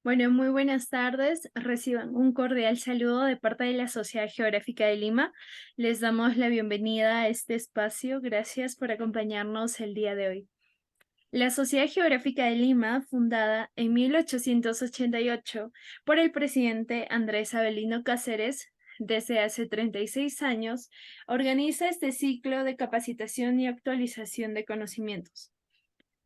Bueno, muy buenas tardes. Reciban un cordial saludo de parte de la Sociedad Geográfica de Lima. Les damos la bienvenida a este espacio. Gracias por acompañarnos el día de hoy. La Sociedad Geográfica de Lima, fundada en 1888 por el presidente Andrés Avelino Cáceres, desde hace 36 años, organiza este ciclo de capacitación y actualización de conocimientos.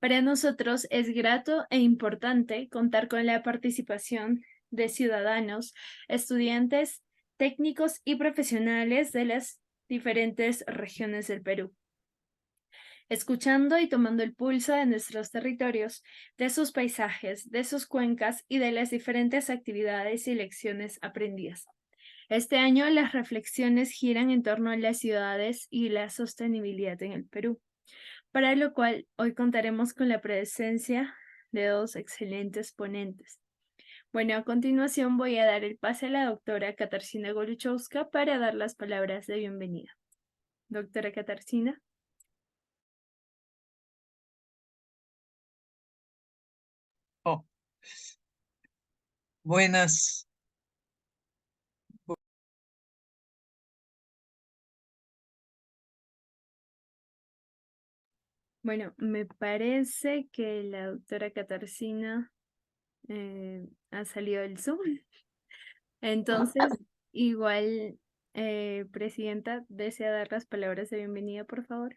Para nosotros es grato e importante contar con la participación de ciudadanos, estudiantes, técnicos y profesionales de las diferentes regiones del Perú, escuchando y tomando el pulso de nuestros territorios, de sus paisajes, de sus cuencas y de las diferentes actividades y lecciones aprendidas. Este año las reflexiones giran en torno a las ciudades y la sostenibilidad en el Perú, para lo cual hoy contaremos con la presencia de dos excelentes ponentes. Bueno, a continuación voy a dar el pase a la doctora Katarzyna Goluchowska para dar las palabras de bienvenida. Doctora Katarzyna. Oh, buenas. Bueno, me parece que la doctora Katarzyna ha salido del Zoom. Entonces, igual, Presidenta, ¿desea dar las palabras de bienvenida, por favor?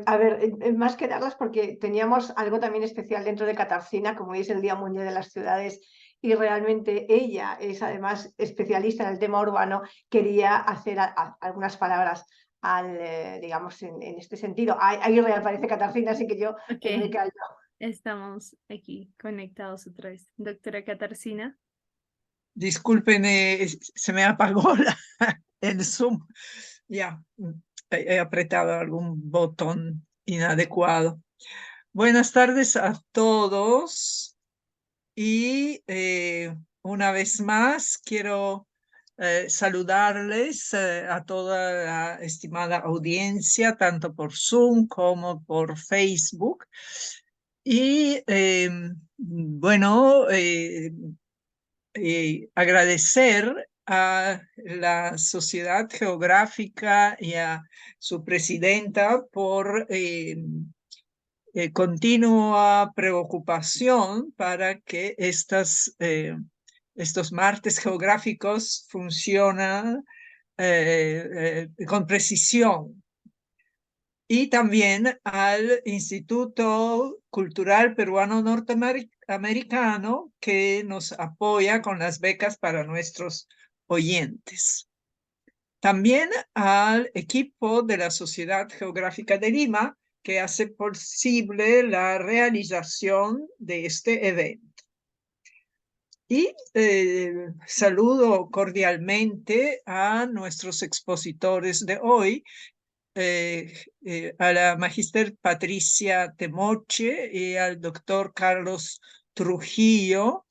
A ver, más que darlas porque teníamos algo también especial dentro de Katarzyna, como es el Día Mundial de las Ciudades, y realmente ella es además especialista en el tema urbano, quería hacer algunas palabras digamos, en este sentido. Ahí reaparece Katarzyna, así que yo me Ok, callo. estamos aquí conectados otra vez. Doctora Katarzyna. Disculpen, se me apagó el Zoom. Ya, he apretado algún botón inadecuado. Buenas tardes a todos y una vez más quiero saludarles a toda la estimada audiencia, tanto por Zoom como por Facebook. Y bueno, agradecer a la Sociedad Geográfica y a su presidenta por continua preocupación para que estos martes geográficos funcionen con precisión. Y también al Instituto Cultural Peruano Norteamericano, que nos apoya con las becas para nuestros oyentes. También al equipo de la Sociedad Geográfica de Lima, que hace posible la realización de este evento. Y saludo cordialmente a nuestros expositores de hoy, a la magíster Patricia Temoche y al doctor Carlos Trujillo,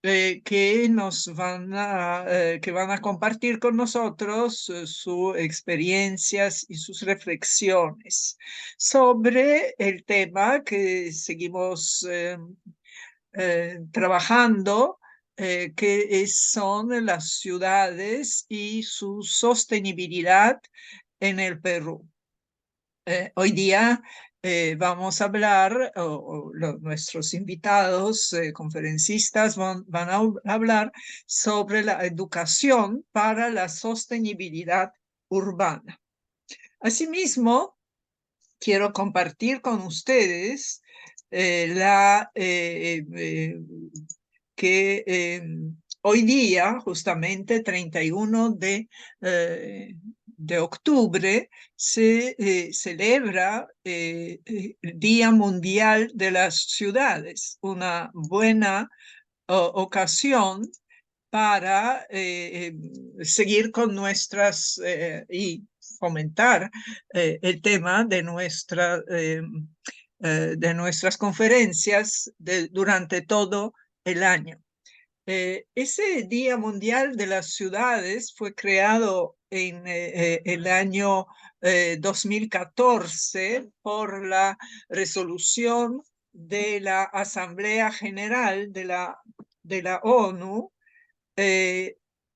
que van a compartir con nosotros sus experiencias y sus reflexiones sobre el tema que seguimos trabajando, son las ciudades y su sostenibilidad en el Perú. Hoy día vamos a hablar, nuestros invitados, conferencistas, van a hablar sobre la educación para la sostenibilidad urbana. Asimismo, quiero compartir con ustedes que hoy día, justamente 31 de octubre, se celebra el Día Mundial de las Ciudades, una buena ocasión para seguir con y fomentar el tema de nuestras conferencias durante todo el año. Ese Día Mundial de las Ciudades fue creado en el año 2014 por la resolución de la Asamblea General de la de la ONU,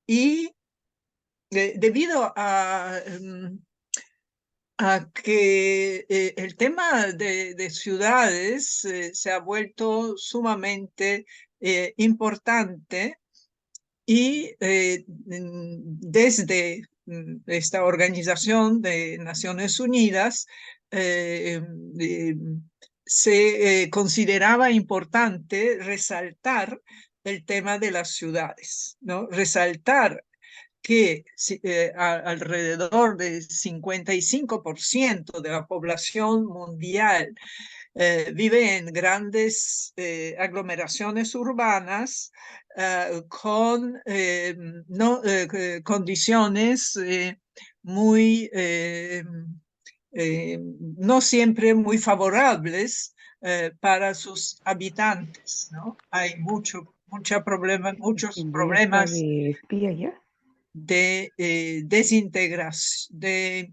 y debido a que el tema de ciudades se ha vuelto sumamente importante, y desde esta Organización de Naciones Unidas eh, eh, se consideraba importante resaltar el tema de las ciudades, ¿no? Resaltar que alrededor del 55% de la población mundial vive en grandes aglomeraciones urbanas con no, condiciones muy, no siempre muy favorables para sus habitantes, ¿no? Hay muchos ¿Y ya está problemas de espía ya? de desintegración, de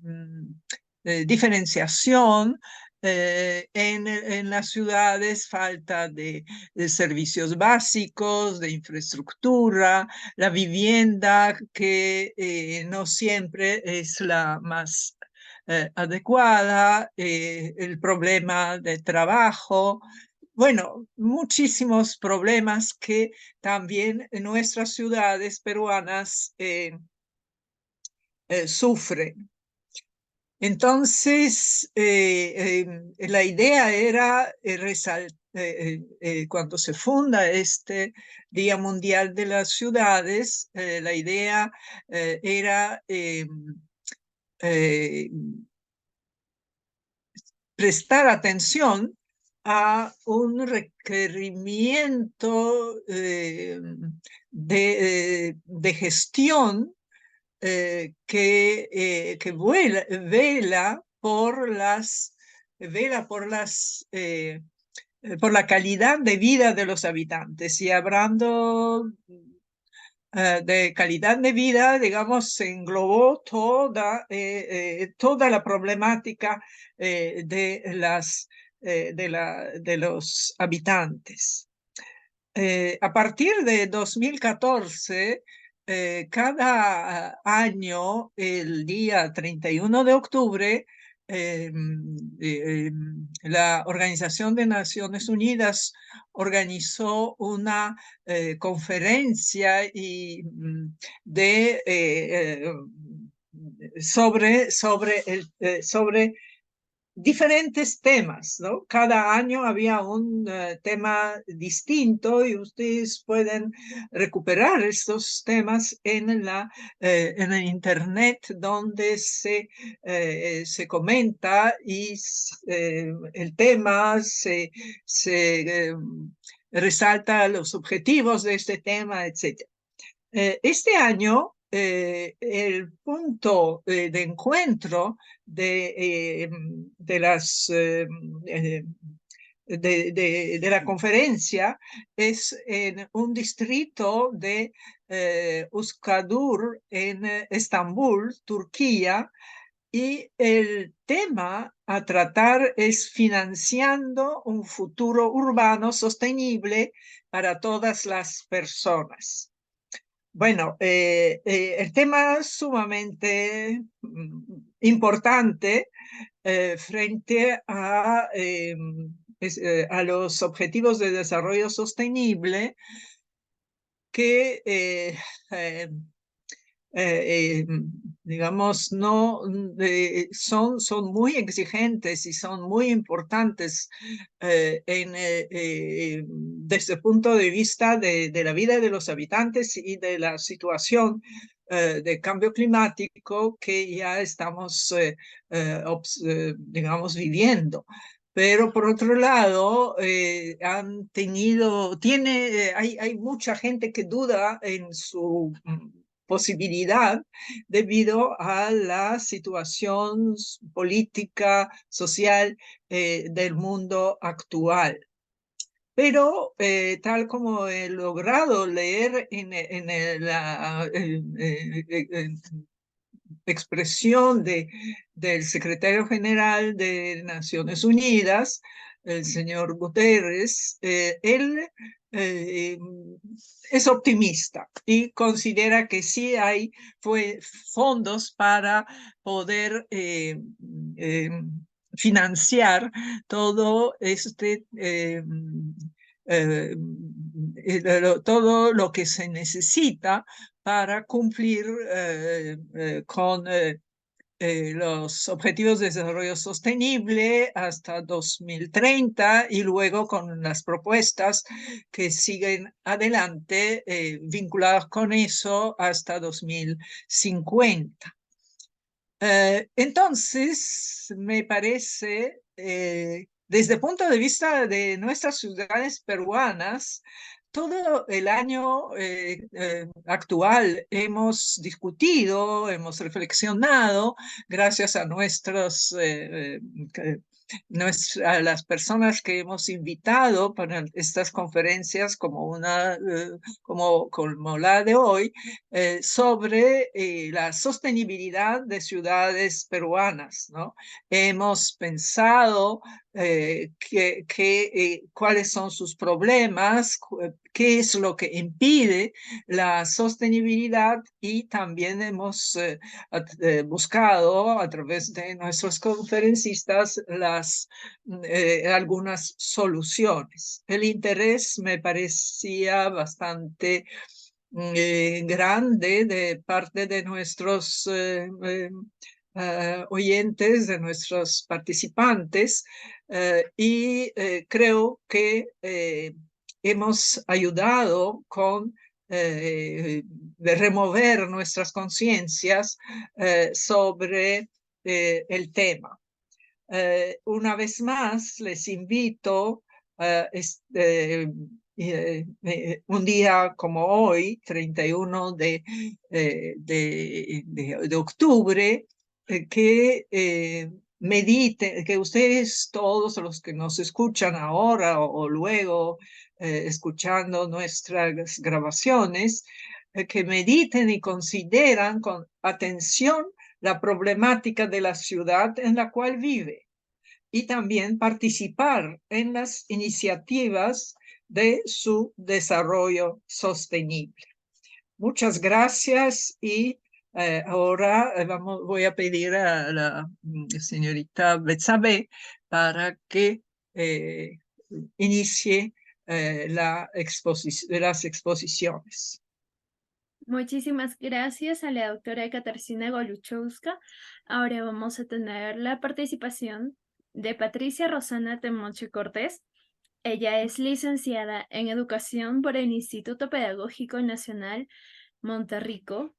diferenciación en las ciudades, falta de servicios básicos, de infraestructura, la vivienda que no siempre es la más adecuada, el problema de trabajo. Bueno, muchísimos problemas que también en nuestras ciudades peruanas sufren. Entonces, la idea era cuando se funda este Día Mundial de las Ciudades, la idea era eh, prestar atención a un requerimiento de gestión que vela por la calidad de vida de los habitantes. Y hablando de calidad de vida, digamos, se englobó toda la problemática de los habitantes. A partir de 2014, cada año, el día 31 de octubre, la Organización de Naciones Unidas organizó una conferencia sobre diferentes temas, ¿no? Cada año había un tema distinto, y ustedes pueden recuperar estos temas en en el internet, donde se comenta, y el tema se resalta los objetivos de este tema, etc. Este año, el punto de encuentro de la conferencia es en un distrito de Uskadur, en Estambul, Turquía, y el tema a tratar es financiando un futuro urbano sostenible para todas las personas. Bueno, el tema es sumamente importante frente a los objetivos de desarrollo sostenible, que digamos, no, son muy exigentes y son muy importantes desde el punto de vista de la vida de los habitantes y de la situación de cambio climático que ya estamos, digamos, viviendo. Pero por otro lado, hay mucha gente que duda en su posibilidad debido a la situación política, social del mundo actual. Pero tal como he logrado leer en la expresión del secretario general de Naciones Unidas, el señor Guterres, él eh, es optimista y considera que sí hay fondos para poder financiar todo todo lo que se necesita para cumplir con los Objetivos de Desarrollo Sostenible hasta 2030 y luego con las propuestas que siguen adelante vinculadas con eso hasta 2050. Entonces, me parece, desde el punto de vista de nuestras ciudades peruanas, todo el año actual hemos discutido, hemos reflexionado, gracias a a las personas que hemos invitado para estas conferencias como la de hoy, sobre la sostenibilidad de ciudades peruanas, ¿no? Hemos pensado cuáles son sus problemas, qué es lo que impide la sostenibilidad y también hemos buscado a través de nuestros conferencistas algunas soluciones. El interés me parecía bastante grande de parte de nuestros oyentes, de nuestros participantes, y creo que hemos ayudado con de remover nuestras conciencias sobre el tema. Una vez más, les invito un día como hoy, 31 de octubre, que mediten, que ustedes todos los que nos escuchan ahora o luego escuchando nuestras grabaciones, que mediten y consideran con atención la problemática de la ciudad en la cual vive y también participar en las iniciativas de su desarrollo sostenible. Muchas gracias y ahora voy a pedir a la señorita Betsabe para que inicie las exposiciones. Muchísimas gracias a la doctora Katarzyna Goluchowska. Ahora vamos a tener la participación de Patricia Rosana Temoche Cortés. Ella es licenciada en Educación por el Instituto Pedagógico Nacional Monterrico.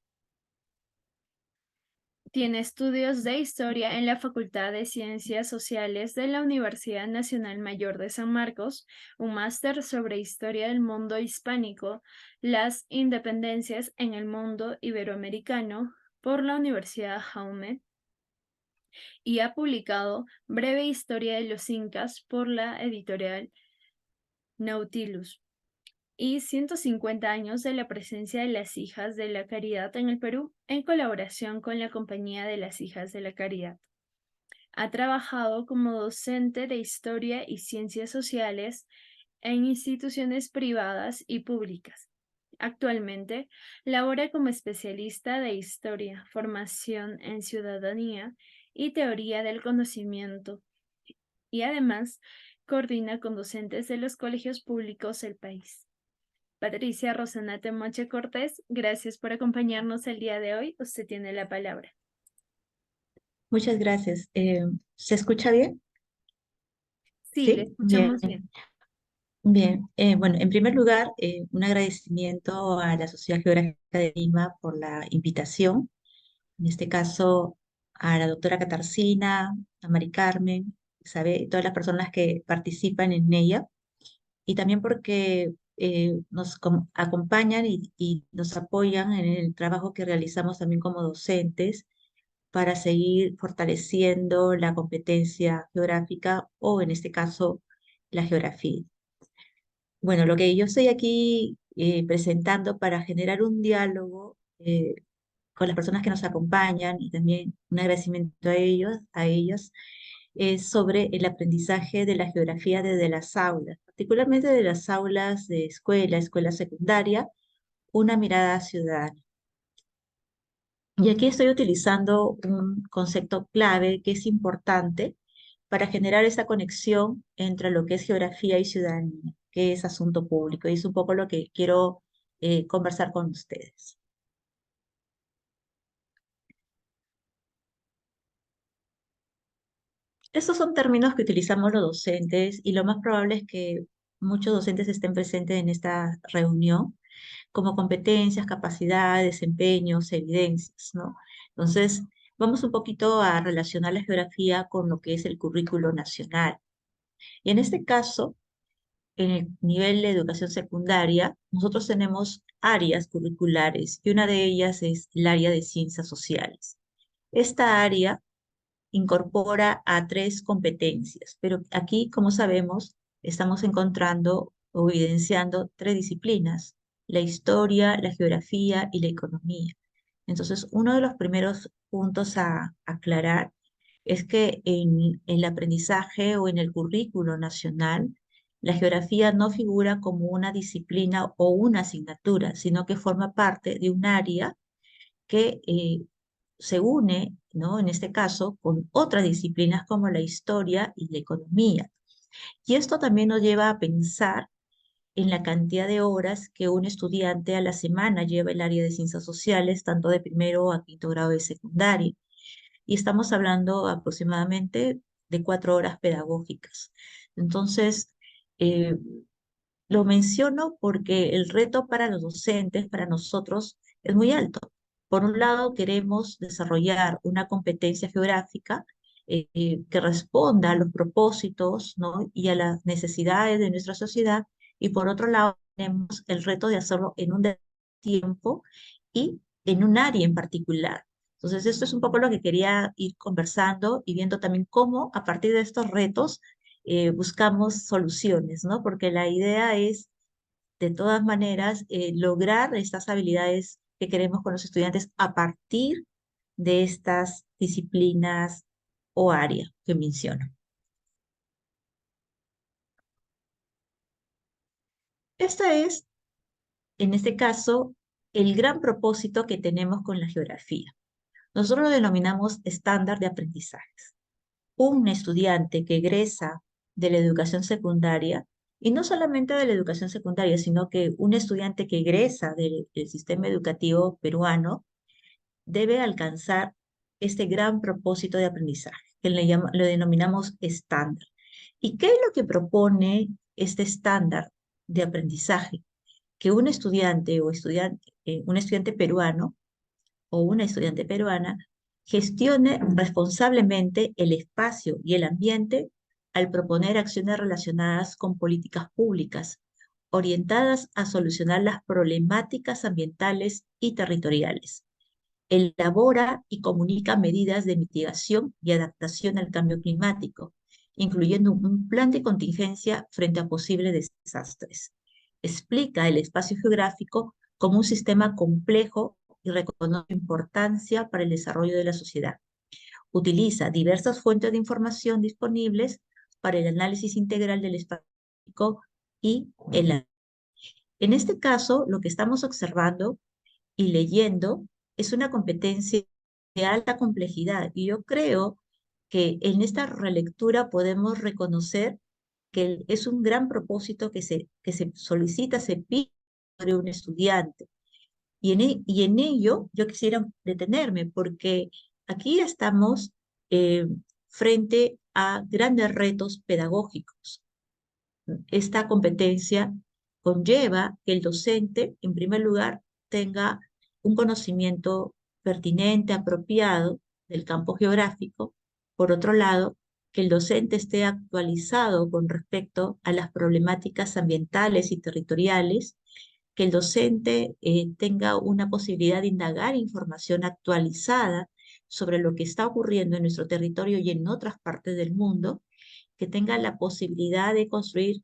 Tiene estudios de Historia en la Facultad de Ciencias Sociales de la Universidad Nacional Mayor de San Marcos, un máster sobre Historia del Mundo Hispánico, las independencias en el mundo iberoamericano por la Universidad Jaume, y ha publicado Breve Historia de los Incas por la editorial Nautilus, y 150 años de la presencia de las Hijas de la Caridad en el Perú, en colaboración con la Compañía de las Hijas de la Caridad. Ha trabajado como docente de Historia y Ciencias Sociales en instituciones privadas y públicas. Actualmente labora como especialista de Historia, Formación en Ciudadanía y Teoría del Conocimiento, y además coordina con docentes de los colegios públicos del país. Patricia Rosana Temoche Cortés, gracias por acompañarnos el día de hoy. Usted tiene la palabra. Muchas gracias. ¿Se escucha bien? Sí, le escuchamos bien. Bien. Bueno, en primer lugar, un agradecimiento a la Sociedad Geográfica de Lima por la invitación. En este caso, a la doctora Katarzyna, a Mari Carmen, todas las personas que participan en ella, y también porque nos acompañan y nos apoyan en el trabajo que realizamos también como docentes para seguir fortaleciendo la competencia geográfica o, en este caso, la geografía. Bueno, lo que yo estoy aquí presentando para generar un diálogo con las personas que nos acompañan y también un agradecimiento a ellos, es sobre el aprendizaje de la geografía desde las aulas, particularmente de las aulas de escuela secundaria, una mirada ciudadana. Y aquí estoy utilizando un concepto clave que es importante para generar esa conexión entre lo que es geografía y ciudadanía, que es asunto público, y es un poco lo que quiero conversar con ustedes. Estos son términos que utilizamos los docentes y lo más probable es que muchos docentes estén presentes en esta reunión, como competencias, capacidades, desempeños, evidencias, ¿no? Entonces, vamos un poquito a relacionar la geografía con lo que es el currículo nacional. Y en este caso, en el nivel de educación secundaria, nosotros tenemos áreas curriculares y una de ellas es el área de ciencias sociales. Esta área incorpora a 3 competencias, pero aquí, como sabemos, estamos encontrando o evidenciando 3 disciplinas: la historia, la geografía y la economía. Entonces, uno de los primeros puntos a aclarar es que en el aprendizaje o en el currículo nacional, la geografía no figura como una disciplina o una asignatura, sino que forma parte de un área que se une, ¿no? En este caso, con otras disciplinas como la historia y la economía. Y esto también nos lleva a pensar en la cantidad de horas que un estudiante a la semana lleva el área de ciencias sociales, tanto de primero a quinto grado de secundaria. Y estamos hablando aproximadamente de 4 horas pedagógicas. Entonces, eh, lo menciono porque el reto para los docentes, para nosotros, es muy alto. Por un lado, queremos desarrollar una competencia geográfica que responda a los propósitos, ¿no? y a las necesidades de nuestra sociedad, y por otro lado, tenemos el reto de hacerlo en un tiempo y en un área en particular. Entonces, esto es un poco lo que quería ir conversando y viendo también cómo a partir de estos retos buscamos soluciones, ¿no? Porque la idea es, de todas maneras, lograr estas habilidades que queremos con los estudiantes a partir de estas disciplinas o áreas que menciono. Este es, en este caso, el gran propósito que tenemos con la geografía. Nosotros lo denominamos estándar de aprendizajes. Un estudiante que egresa de la educación secundaria, y no solamente de la educación secundaria, sino que un estudiante que egresa del sistema educativo peruano debe alcanzar este gran propósito de aprendizaje, que lo denominamos estándar. ¿Y qué es lo que propone este estándar de aprendizaje? Que un estudiante o un estudiante peruano o una estudiante peruana gestione responsablemente el espacio y el ambiente al proponer acciones relacionadas con políticas públicas orientadas a solucionar las problemáticas ambientales y territoriales. Elabora y comunica medidas de mitigación y adaptación al cambio climático, incluyendo un plan de contingencia frente a posibles desastres. Explica el espacio geográfico como un sistema complejo y reconoce su importancia para el desarrollo de la sociedad. Utiliza diversas fuentes de información disponibles para el análisis integral del espacio y el. En este caso, lo que estamos observando y leyendo es una competencia de alta complejidad, y yo creo que en esta relectura podemos reconocer que es un gran propósito que se solicita, se pide de un estudiante. Y en ello yo quisiera detenerme, porque aquí estamos frente a grandes retos pedagógicos. Esta competencia conlleva que el docente, en primer lugar, tenga un conocimiento pertinente, apropiado del campo geográfico. Por otro lado, que el docente esté actualizado con respecto a las problemáticas ambientales y territoriales, que el docente tenga una posibilidad de indagar información actualizada sobre lo que está ocurriendo en nuestro territorio y en otras partes del mundo, que tenga la posibilidad de construir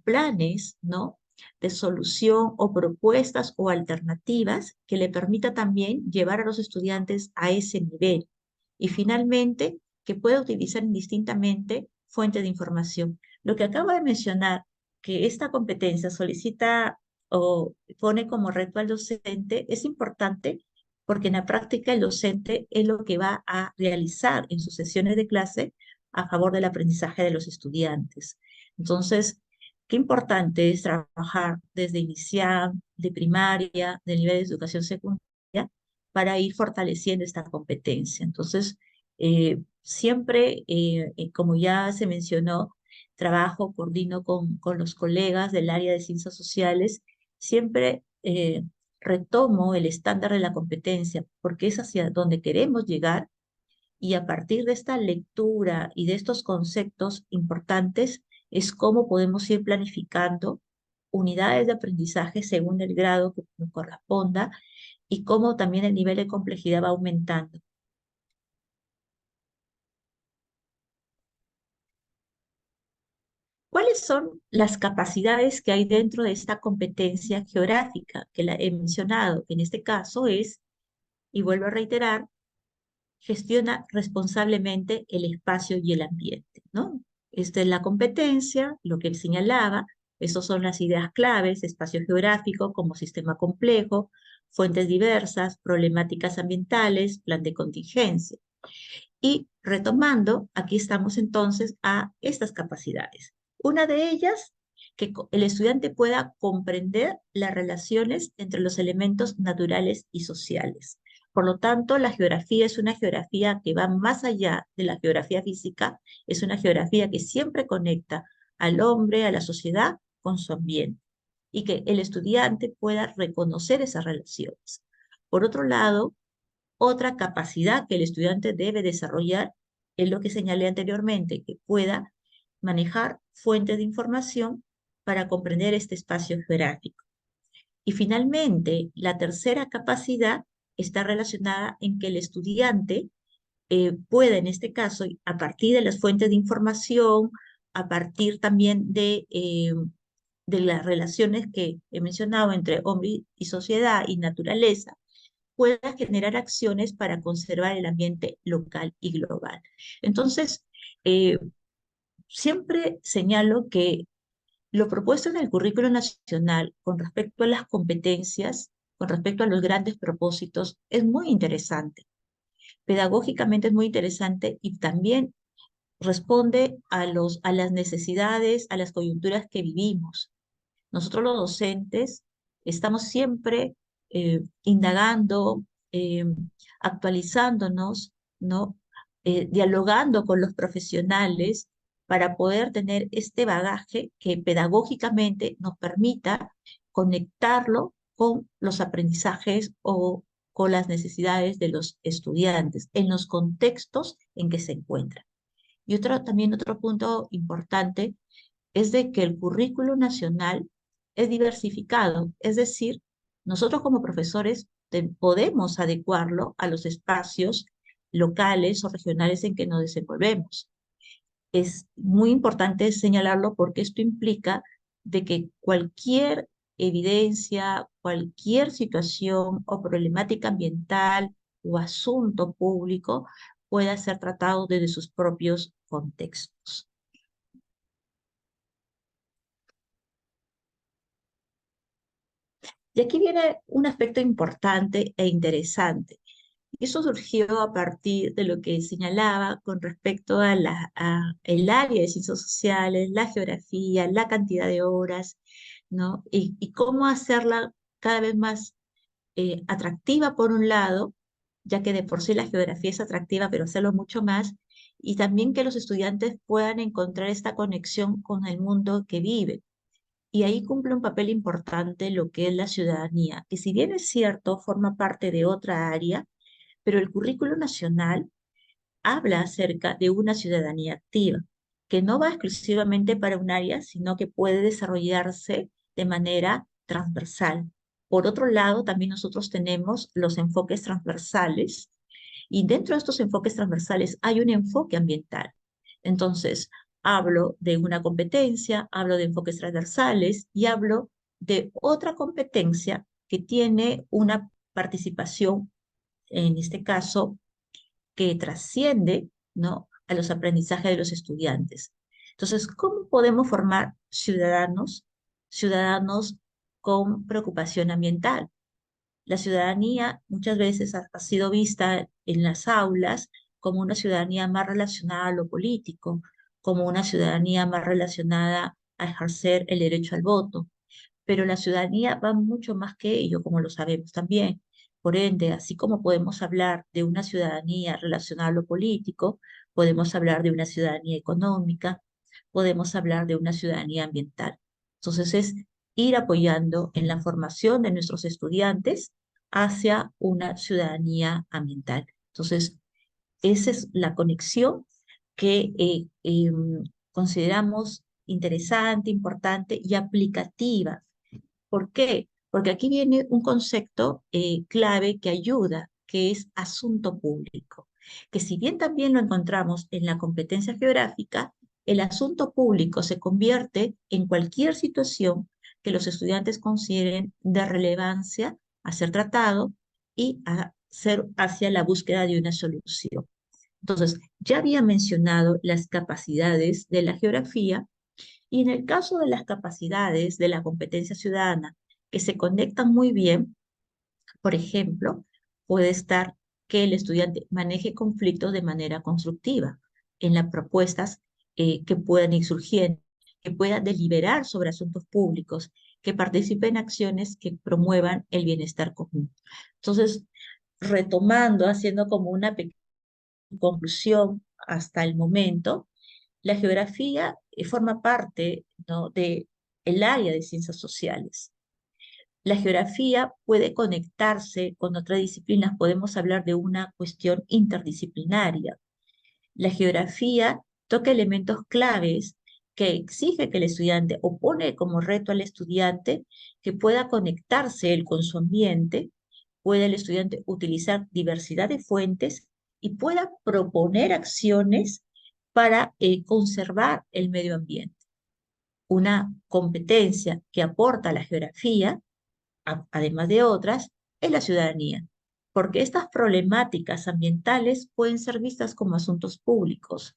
planes, ¿no?, de solución o propuestas o alternativas que le permita también llevar a los estudiantes a ese nivel. Y finalmente, que pueda utilizar indistintamente fuentes de información. Lo que acabo de mencionar, que esta competencia solicita o pone como reto al docente, es importante porque en la práctica el docente es lo que va a realizar en sus sesiones de clase a favor del aprendizaje de los estudiantes. Entonces, qué importante es trabajar desde inicial, de primaria, del nivel de educación secundaria, para ir fortaleciendo esta competencia. Entonces, siempre, como ya se mencionó, trabajo, coordino con los colegas del área de ciencias sociales, siempre retomo el estándar de la competencia, porque es hacia donde queremos llegar y a partir de esta lectura y de estos conceptos importantes es cómo podemos ir planificando unidades de aprendizaje según el grado que nos corresponda y cómo también el nivel de complejidad va aumentando. ¿Cuáles son las capacidades que hay dentro de esta competencia geográfica que la he mencionado? Que en este caso es, y vuelvo a reiterar, gestiona responsablemente el espacio y el ambiente, ¿no? Esta es la competencia, lo que él señalaba, esas son las ideas claves: espacio geográfico como sistema complejo, fuentes diversas, problemáticas ambientales, plan de contingencia. Y retomando, aquí estamos entonces a estas capacidades. Una de ellas, que el estudiante pueda comprender las relaciones entre los elementos naturales y sociales. Por lo tanto, la geografía es una geografía que va más allá de la geografía física, es una geografía que siempre conecta al hombre, a la sociedad, con su ambiente, y que el estudiante pueda reconocer esas relaciones. Por otro lado, otra capacidad que el estudiante debe desarrollar es lo que señalé anteriormente, que pueda manejar fuentes de información para comprender este espacio geográfico. Y finalmente, la tercera capacidad está relacionada en que el estudiante pueda, en este caso, a partir de las fuentes de información, a partir también de las relaciones que he mencionado entre hombre y sociedad y naturaleza, pueda generar acciones para conservar el ambiente local y global. Entonces, siempre señalo que lo propuesto en el currículo nacional con respecto a las competencias, con respecto a los grandes propósitos, es muy interesante. Pedagógicamente es muy interesante y también responde a las necesidades, a las coyunturas que vivimos. Nosotros los docentes estamos siempre indagando, eh, actualizándonos, ¿no? Dialogando con los profesionales para poder tener este bagaje que pedagógicamente nos permita conectarlo con los aprendizajes o con las necesidades de los estudiantes en los contextos en que se encuentran. Y también otro punto importante es de que el currículo nacional es diversificado, es decir, nosotros como profesores podemos adecuarlo a los espacios locales o regionales en que nos desenvolvemos. Es muy importante señalarlo porque esto implica de que cualquier evidencia, cualquier situación o problemática ambiental o asunto público pueda ser tratado desde sus propios contextos. Y aquí viene un aspecto importante e interesante. Y eso surgió a partir de lo que señalaba con respecto a el área de ciencias sociales, la geografía, la cantidad de horas, ¿no? Y cómo hacerla cada vez más atractiva por un lado, ya que de por sí la geografía es atractiva, pero hacerlo mucho más, y también que los estudiantes puedan encontrar esta conexión con el mundo que viven. Y ahí cumple un papel importante lo que es la ciudadanía, que si bien es cierto, forma parte de otra área, pero el currículo nacional habla acerca de una ciudadanía activa, que no va exclusivamente para un área, sino que puede desarrollarse de manera transversal. Por otro lado, también nosotros tenemos los enfoques transversales, y dentro de estos enfoques transversales hay un enfoque ambiental. Entonces, hablo de una competencia, hablo de enfoques transversales y hablo de otra competencia que tiene una participación, en este caso, que trasciende, ¿no?, a los aprendizajes de los estudiantes. Entonces, ¿cómo podemos formar ciudadanos? Ciudadanos con preocupación ambiental. La ciudadanía muchas veces ha sido vista en las aulas como una ciudadanía más relacionada a lo político, como una ciudadanía más relacionada a ejercer el derecho al voto. Pero la ciudadanía va mucho más que ello, como lo sabemos también. Por ende, así como podemos hablar de una ciudadanía relacionada a lo político, podemos hablar de una ciudadanía económica, podemos hablar de una ciudadanía ambiental. Entonces es ir apoyando en la formación de nuestros estudiantes hacia una ciudadanía ambiental. Entonces, esa es la conexión que consideramos interesante, importante y aplicativa. ¿Por qué? Porque aquí viene un concepto clave que ayuda, que es asunto público, que si bien también lo encontramos en la competencia geográfica, el asunto público se convierte en cualquier situación que los estudiantes consideren de relevancia a ser tratado y a ser hacia la búsqueda de una solución. Entonces, ya había mencionado las capacidades de la geografía y en el caso de las capacidades de la competencia ciudadana que se conectan muy bien, por ejemplo, puede estar que el estudiante maneje conflictos de manera constructiva en las propuestas que puedan ir surgiendo, que pueda deliberar sobre asuntos públicos, que participe en acciones que promuevan el bienestar común. Entonces, retomando, haciendo como una pequeña conclusión hasta el momento, la geografía forma parte, ¿no?, de el área de ciencias sociales. La geografía puede conectarse con otras disciplinas, podemos hablar de una cuestión interdisciplinaria. La geografía toca elementos claves que exige que el estudiante o pone como reto al estudiante que pueda conectarse él con su ambiente, pueda el estudiante utilizar diversidad de fuentes y pueda proponer acciones para conservar el medio ambiente. Una competencia que aporta la geografía, además de otras, es la ciudadanía, porque estas problemáticas ambientales pueden ser vistas como asuntos públicos.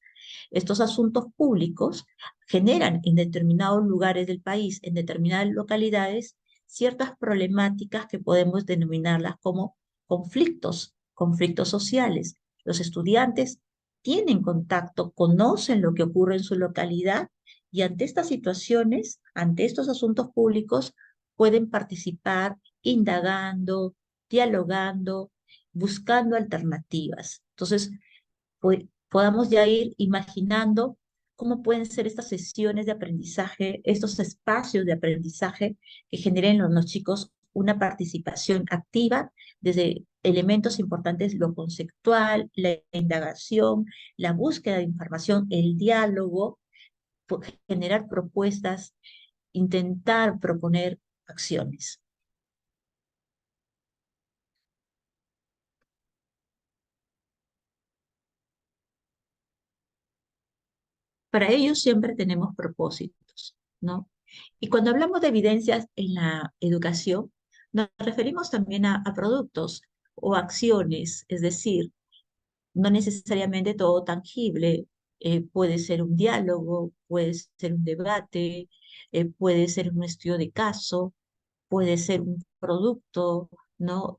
Estos asuntos públicos generan en determinados lugares del país, en determinadas localidades, ciertas problemáticas que podemos denominarlas como conflictos, conflictos sociales. Los estudiantes tienen contacto, conocen lo que ocurre en su localidad y ante estas situaciones, ante estos asuntos públicos, pueden participar indagando, dialogando, buscando alternativas. Entonces, podamos ya ir imaginando cómo pueden ser estas sesiones de aprendizaje, estos espacios de aprendizaje que generen en los chicos una participación activa desde elementos importantes, lo conceptual, la indagación, la búsqueda de información, el diálogo, generar propuestas, intentar proponer acciones. Para ello siempre tenemos propósitos, ¿no? Y cuando hablamos de evidencias en la educación, nos referimos también a productos o acciones, es decir, no necesariamente todo tangible, puede ser un diálogo, puede ser un debate, puede ser un estudio de caso, puede ser un producto, ¿no?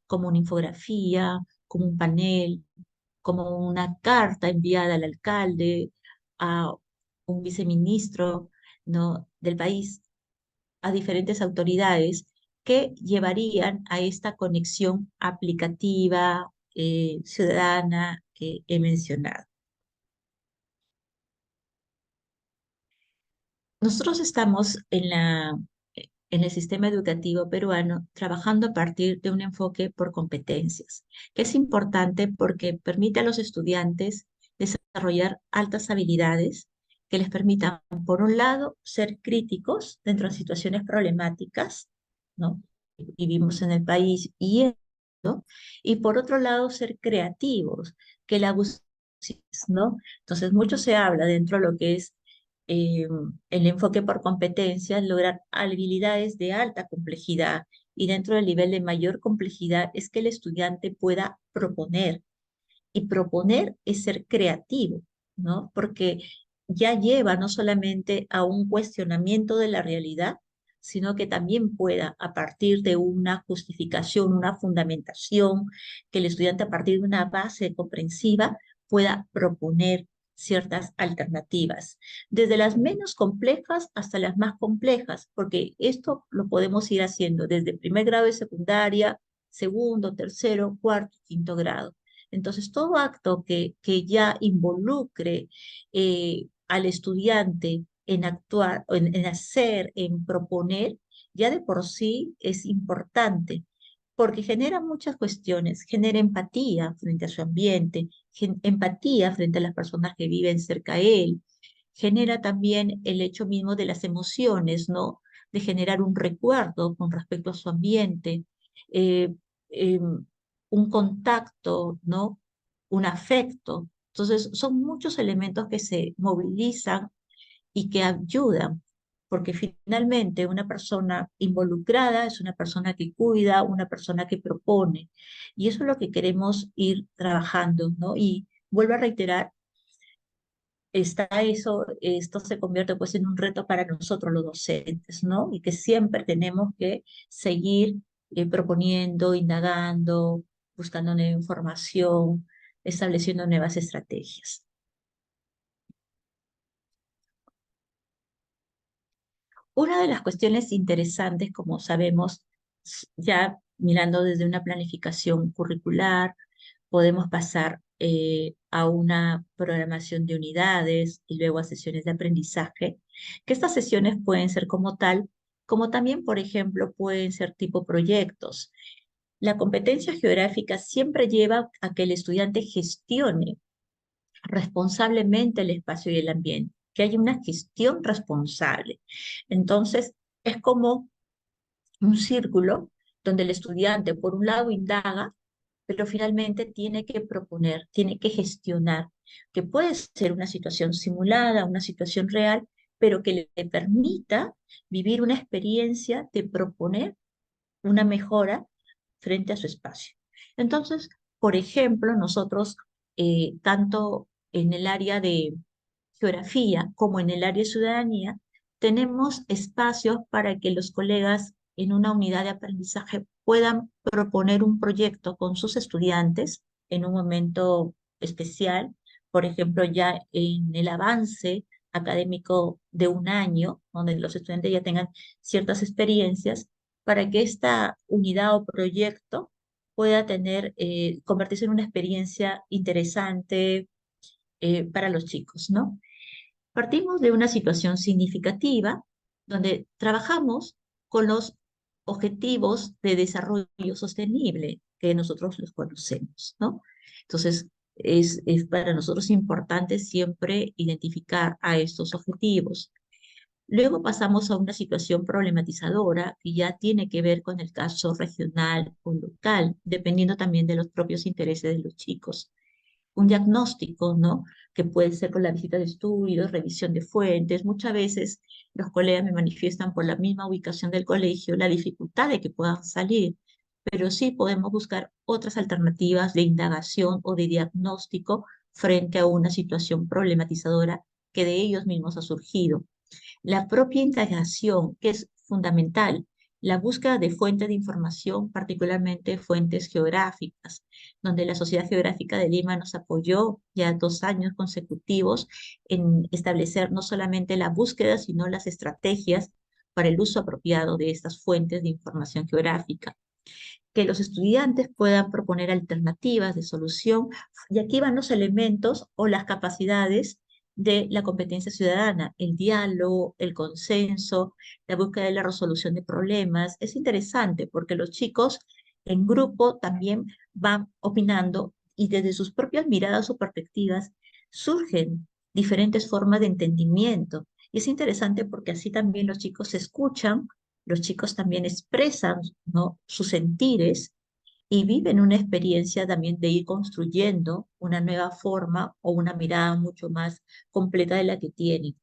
Como una infografía, como un panel, como una carta enviada al alcalde, a un viceministro, ¿no?, del país, a diferentes autoridades que llevarían a esta conexión aplicativa, ciudadana que he mencionado. Nosotros estamos en el sistema educativo peruano trabajando a partir de un enfoque por competencias, que es importante porque permite a los estudiantes desarrollar altas habilidades que les permitan, por un lado, ser críticos dentro de situaciones problemáticas, ¿no?, que vivimos en el país y en el mundo, y por otro lado, ser creativos, que la busquen, ¿no? Entonces, mucho se habla dentro de lo que es el enfoque por competencias, lograr habilidades de alta complejidad y dentro del nivel de mayor complejidad es que el estudiante pueda proponer, Y proponer es ser creativo, ¿no? Porque ya lleva no solamente a un cuestionamiento de la realidad, sino que también pueda, a partir de una justificación, una fundamentación, que el estudiante a partir de una base comprensiva pueda proponer ciertas alternativas, desde las menos complejas hasta las más complejas, porque esto lo podemos ir haciendo desde primer grado de secundaria, segundo, tercero, cuarto, quinto grado. Entonces, todo acto que ya involucre al estudiante en actuar, en hacer, en proponer, ya de por sí es importante, porque genera muchas cuestiones, genera empatía frente a su ambiente, empatía frente a las personas que viven cerca de él, genera también el hecho mismo de las emociones, ¿no? De generar un recuerdo con respecto a su ambiente, eh, un contacto, ¿no? Un afecto. Entonces, son muchos elementos que se movilizan y que ayudan, porque finalmente una persona involucrada es una persona que cuida, una persona que propone, y eso es lo que queremos ir trabajando, ¿no? Y vuelvo a reiterar, esto se convierte pues en un reto para nosotros los docentes, ¿no? Y que siempre tenemos que seguir proponiendo, indagando, buscando nueva información, estableciendo nuevas estrategias. Una de las cuestiones interesantes, como sabemos, ya mirando desde una planificación curricular, podemos pasar a una programación de unidades y luego a sesiones de aprendizaje, que estas sesiones pueden ser como tal, como también, por ejemplo, pueden ser tipo proyectos. La competencia geográfica siempre lleva a que el estudiante gestione responsablemente el espacio y el ambiente, que haya una gestión responsable. Entonces, es como un círculo donde el estudiante, por un lado, indaga, pero finalmente tiene que proponer, tiene que gestionar, que puede ser una situación simulada, una situación real, pero que le permita vivir una experiencia de proponer una mejora frente a su espacio. Entonces, por ejemplo, nosotros, tanto en el área de geografía como en el área de ciudadanía, tenemos espacios para que los colegas en una unidad de aprendizaje puedan proponer un proyecto con sus estudiantes en un momento especial, por ejemplo, ya en el avance académico de un año, donde los estudiantes ya tengan ciertas experiencias, para que esta unidad o proyecto pueda tener, convertirse en una experiencia interesante para los chicos, ¿no? Partimos de una situación significativa donde trabajamos con los objetivos de desarrollo sostenible que nosotros los conocemos, ¿no? Entonces, es para nosotros importante siempre identificar a estos objetivos. Luego pasamos a una situación problematizadora que ya tiene que ver con el caso regional o local, dependiendo también de los propios intereses de los chicos. Un diagnóstico, ¿no? Que puede ser con la visita de estudios, revisión de fuentes. Muchas veces los colegas me manifiestan por la misma ubicación del colegio la dificultad de que puedan salir, pero sí podemos buscar otras alternativas de indagación o de diagnóstico frente a una situación problematizadora que de ellos mismos ha surgido. La propia integración, que es fundamental, la búsqueda de fuentes de información, particularmente fuentes geográficas, donde la Sociedad Geográfica de Lima nos apoyó ya 2 años consecutivos en establecer no solamente la búsqueda, sino las estrategias para el uso apropiado de estas fuentes de información geográfica. Que los estudiantes puedan proponer alternativas de solución, y aquí van los elementos o las capacidades de la competencia ciudadana, el diálogo, el consenso, la búsqueda de la resolución de problemas. Es interesante porque los chicos en grupo también van opinando y desde sus propias miradas o perspectivas surgen diferentes formas de entendimiento. Y es interesante porque así también los chicos se escuchan, los chicos también expresan, ¿no?, sus sentires y viven una experiencia también de ir construyendo una nueva forma o una mirada mucho más completa de la que tienen.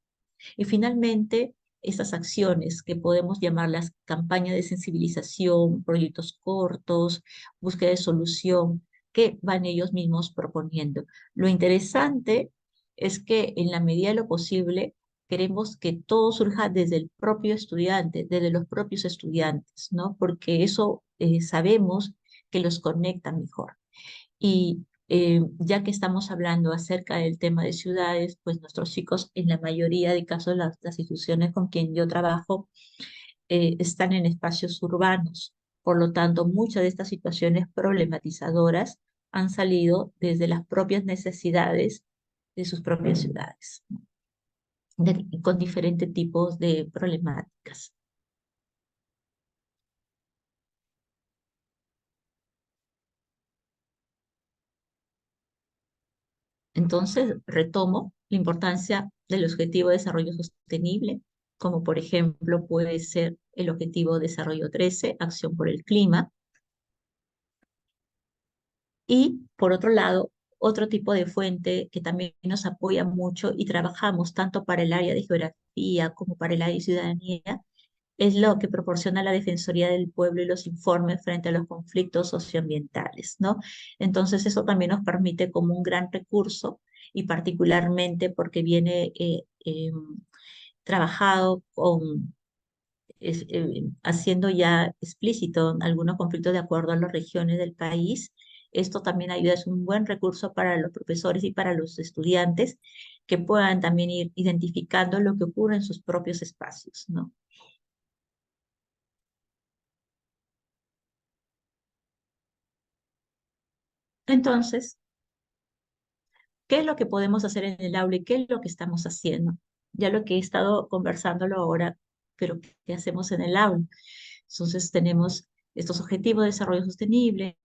Y finalmente, estas acciones que podemos llamarlas campañas de sensibilización, proyectos cortos, búsqueda de solución, que van ellos mismos proponiendo. Lo interesante es que en la medida de lo posible queremos que todo surja desde el propio estudiante, desde los propios estudiantes, ¿no? Porque eso sabemos que los conecta mejor. Y ya que estamos hablando acerca del tema de ciudades, pues nuestros chicos, en la mayoría de casos, las instituciones con quien yo trabajo, están en espacios urbanos. Por lo tanto, muchas de estas situaciones problematizadoras han salido desde las propias necesidades de sus propias ciudades, ¿no? Con diferentes tipos de problemáticas. Entonces, retomo la importancia del Objetivo de Desarrollo Sostenible, como por ejemplo puede ser el Objetivo de Desarrollo 13, Acción por el Clima. Y por otro lado, otro tipo de fuente que también nos apoya mucho y trabajamos tanto para el área de geografía como para el área de ciudadanía, es lo que proporciona la Defensoría del Pueblo y los informes frente a los conflictos socioambientales, ¿no? Entonces eso también nos permite como un gran recurso y particularmente porque viene trabajado con, haciendo ya explícito algunos conflictos de acuerdo a las regiones del país. Esto también ayuda, es un buen recurso para los profesores y para los estudiantes que puedan también ir identificando lo que ocurre en sus propios espacios, ¿no? Entonces, ¿qué es lo que podemos hacer en el aula y qué es lo que estamos haciendo? Ya lo que he estado conversándolo ahora, pero ¿qué hacemos en el aula? Entonces tenemos estos objetivos de desarrollo sostenible,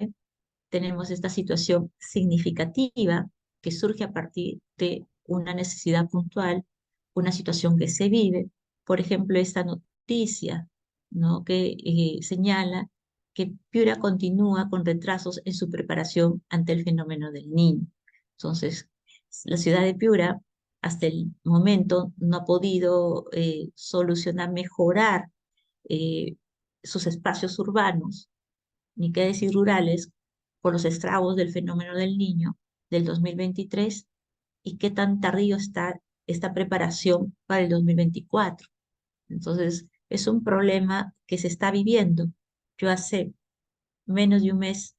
tenemos esta situación significativa que surge a partir de una necesidad puntual, una situación que se vive. Por ejemplo, esta noticia, ¿no? que señala que Piura continúa con retrasos en su preparación ante el fenómeno del Niño. Entonces, la ciudad de Piura hasta el momento no ha podido solucionar, mejorar eh, sus espacios urbanos, ni qué decir rurales, por los estragos del fenómeno del Niño del 2023 y qué tan tardío está esta preparación para el 2024. Entonces, es un problema que se está viviendo. Yo hace menos de un mes,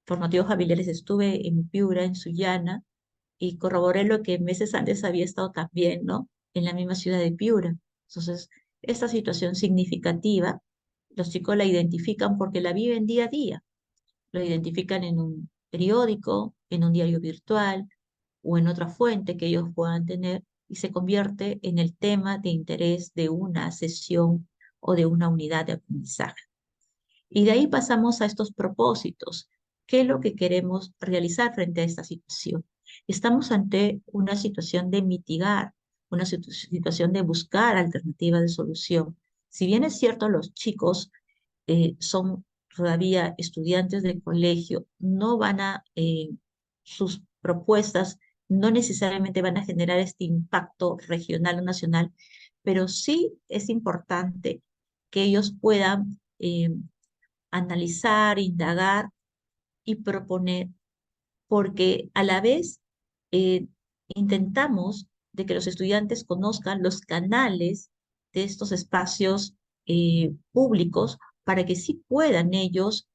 por motivos familiares, estuve en Piura, en Sullana, y corroboré lo que meses antes había estado también, ¿no? En la misma ciudad de Piura. Entonces, esta situación significativa, los chicos la identifican porque la viven día a día. Lo identifican en un periódico, en un diario virtual o en otra fuente que ellos puedan tener y se convierte en el tema de interés de una sesión o de una unidad de aprendizaje. Y de ahí pasamos a estos propósitos. ¿Qué es lo que queremos realizar frente a esta situación? Estamos ante una situación de mitigar, una situación de buscar alternativas de solución. Si bien es cierto, los chicos son todavía estudiantes de colegio, no van a, sus propuestas no necesariamente van a generar este impacto regional o nacional, pero sí es importante que ellos puedan analizar, indagar y proponer, porque a la vez eh, intentamos de que los estudiantes conozcan los canales de estos espacios públicos para que sí puedan ellos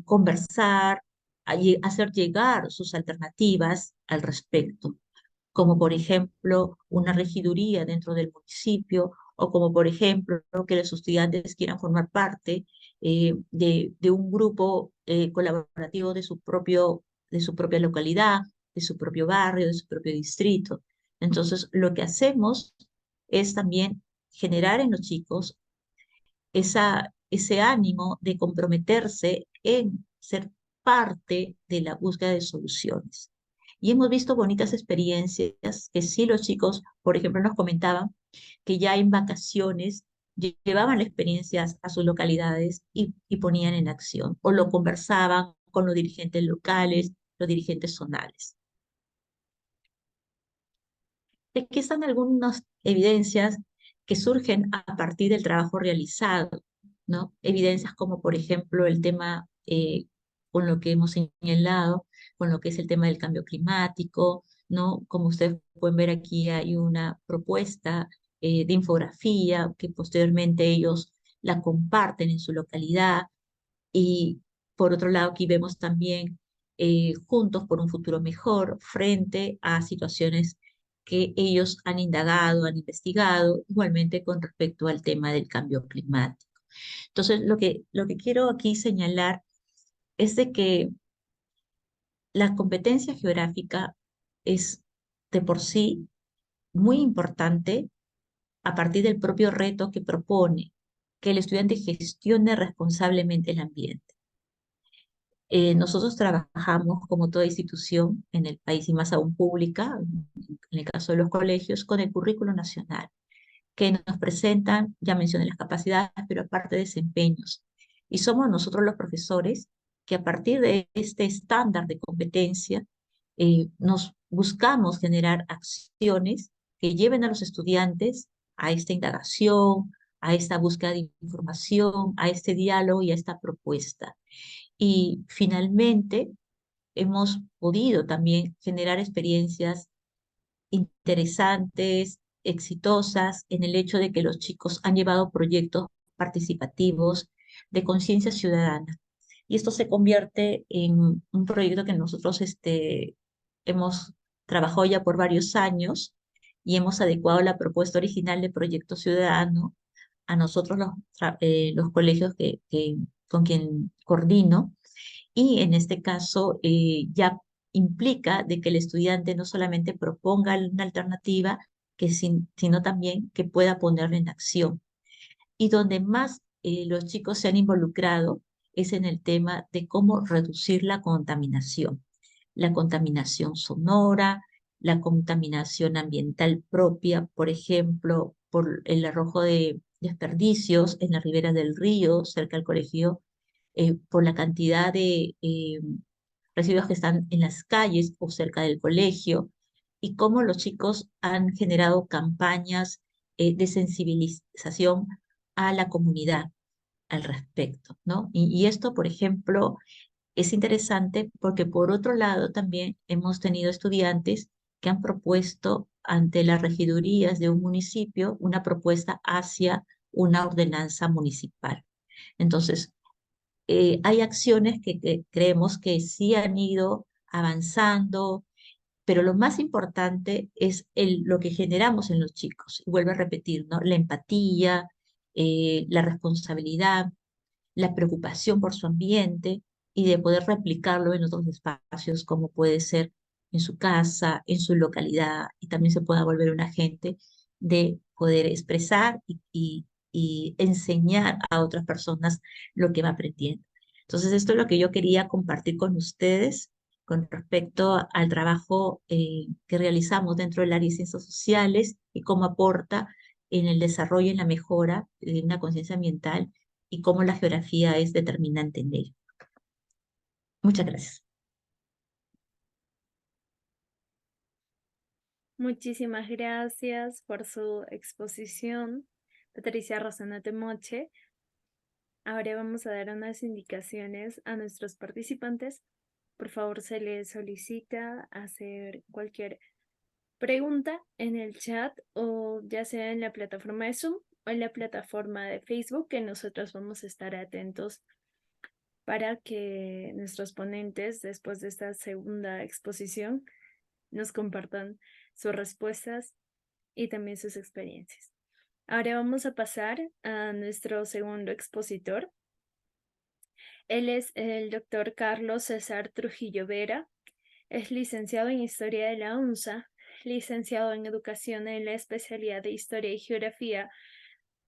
conversar, hacer llegar sus alternativas al respecto, como por ejemplo una regiduría dentro del municipio, o como por ejemplo que los estudiantes quieran formar parte de un grupo colaborativo de su propia localidad, de su propio barrio, de su propio distrito. Entonces, lo que hacemos es también generar en los chicos ese ánimo de comprometerse en ser parte de la búsqueda de soluciones. Y hemos visto bonitas experiencias que sí los chicos, por ejemplo, nos comentaban que ya en vacaciones llevaban las experiencias a sus localidades y ponían en acción o lo conversaban con los dirigentes locales, los dirigentes zonales. Aquí están algunas evidencias que surgen a partir del trabajo realizado, ¿no? Evidencias como, por ejemplo, el tema con lo que hemos señalado, con lo que es el tema del cambio climático, ¿no? Como ustedes pueden ver aquí hay una propuesta de infografía que posteriormente ellos la comparten en su localidad y por otro lado aquí vemos también Juntos por un futuro mejor frente a situaciones que ellos han indagado, han investigado, igualmente con respecto al tema del cambio climático. Entonces, lo que quiero aquí señalar es de que la competencia geográfica es de por sí muy importante a partir del propio reto que propone que el estudiante gestione responsablemente el ambiente. Nosotros trabajamos, como toda institución en el país y más aún pública, en el caso de los colegios, con el currículo nacional, que nos presentan, ya mencioné las capacidades, pero aparte desempeños. Y somos nosotros los profesores que a partir de este estándar de competencia nos buscamos generar acciones que lleven a los estudiantes a esta indagación, a esta búsqueda de información, a este diálogo y a esta propuesta. Y finalmente hemos podido también generar experiencias interesantes, exitosas, en el hecho de que los chicos han llevado proyectos participativos de conciencia ciudadana. Y esto se convierte en un proyecto que nosotros hemos trabajado ya por varios años y hemos adecuado la propuesta original de Proyecto Ciudadano a nosotros los colegios con quien coordino y en este caso ya implica de que el estudiante no solamente proponga una alternativa, sino también que pueda ponerla en acción. Y donde más los chicos se han involucrado es en el tema de cómo reducir la contaminación sonora, la contaminación ambiental propia, por ejemplo, por el arrojo de desperdicios en la ribera del río, cerca del colegio por la cantidad de residuos que están en las calles o cerca del colegio y cómo los chicos han generado campañas de sensibilización a la comunidad al respecto, ¿no? Y esto, por ejemplo, es interesante porque por otro lado también hemos tenido estudiantes que han propuesto ante las regidurías de un municipio una propuesta hacia una ordenanza municipal. Entonces, hay acciones que creemos que sí han ido avanzando, pero lo más importante es lo que generamos en los chicos. Y vuelvo a repetir, ¿no? La empatía, la responsabilidad, la preocupación por su ambiente y de poder replicarlo en otros espacios como puede ser en su casa, en su localidad y también se pueda volver un agente de poder expresar y enseñar a otras personas lo que va aprendiendo. Entonces, esto es lo que yo quería compartir con ustedes con respecto al trabajo que realizamos dentro del área de ciencias sociales y cómo aporta en el desarrollo y en la mejora de una conciencia ambiental y cómo la geografía es determinante en ello. Muchas gracias. Muchísimas gracias por su exposición, Patricia Rosana Temoche. Ahora vamos a dar unas indicaciones a nuestros participantes. Por favor, se les solicita hacer cualquier pregunta en el chat o ya sea en la plataforma de Zoom o en la plataforma de Facebook, que nosotros vamos a estar atentos para que nuestros ponentes, después de esta segunda exposición, nos compartan sus respuestas y también sus experiencias. Ahora vamos a pasar a nuestro segundo expositor. Él es el doctor Carlos César Trujillo Vera. Es licenciado en Historia de la UNSA, licenciado en Educación en la especialidad de Historia y Geografía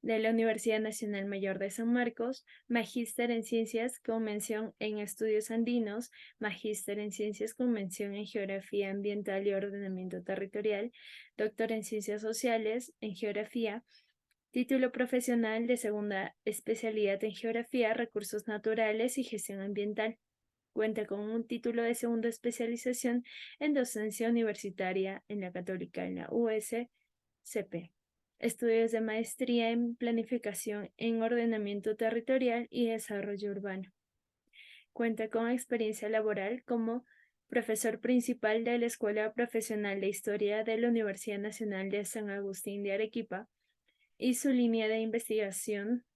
de la Universidad Nacional Mayor de San Marcos, magíster en Ciencias con mención en Estudios Andinos, magíster en Ciencias con mención en Geografía Ambiental y Ordenamiento Territorial, doctor en Ciencias Sociales en Geografía, título profesional de segunda especialidad en Geografía, Recursos Naturales y Gestión Ambiental. Cuenta con un título de segunda especialización en docencia universitaria en la Católica en la USCP. Estudios de maestría en planificación en ordenamiento territorial y desarrollo urbano. Cuenta con experiencia laboral como profesor principal de la Escuela Profesional de Historia de la Universidad Nacional de San Agustín de Arequipa y su línea de investigación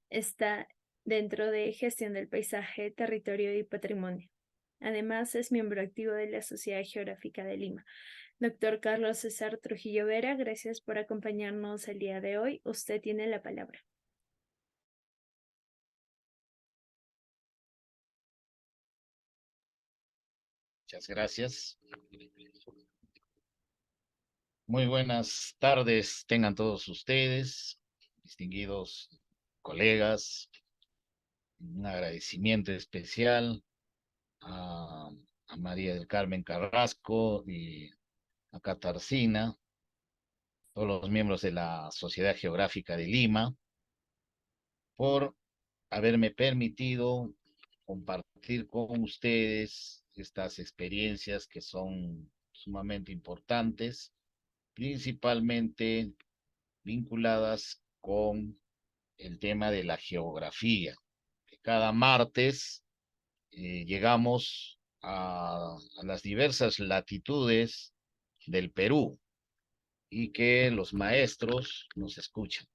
está dentro de gestión del paisaje, territorio y patrimonio. Además, es miembro activo de la Sociedad Geográfica de Lima. Doctor Carlos César Trujillo Vera, gracias por acompañarnos el día de hoy. Usted tiene la palabra. Muchas gracias. Muy buenas tardes tengan todos ustedes, distinguidos colegas. Un agradecimiento especial a María del Carmen Carrasco y a Catarcina, todos los miembros de la Sociedad Geográfica de Lima, por haberme permitido compartir con ustedes estas experiencias que son sumamente importantes, principalmente vinculadas con el tema de la geografía. Cada martes llegamos a las diversas latitudes del Perú y que los maestros nos escuchan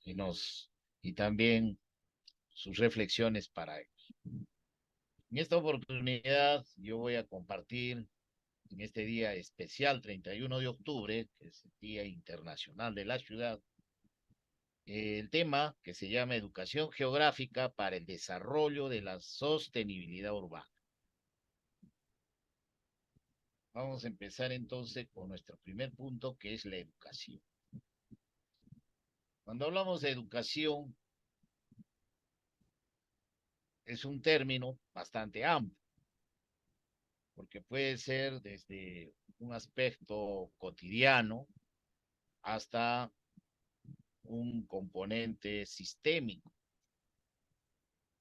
y también sus reflexiones para ellos. En esta oportunidad yo voy a compartir en este día especial, 31 de octubre, que es el Día Internacional de la Ciudad, el tema que se llama Educación Geográfica para el Desarrollo de la Sostenibilidad Urbana. Vamos a empezar entonces con nuestro primer punto, que es la educación. Cuando hablamos de educación, es un término bastante amplio, porque puede ser desde un aspecto cotidiano hasta un componente sistémico.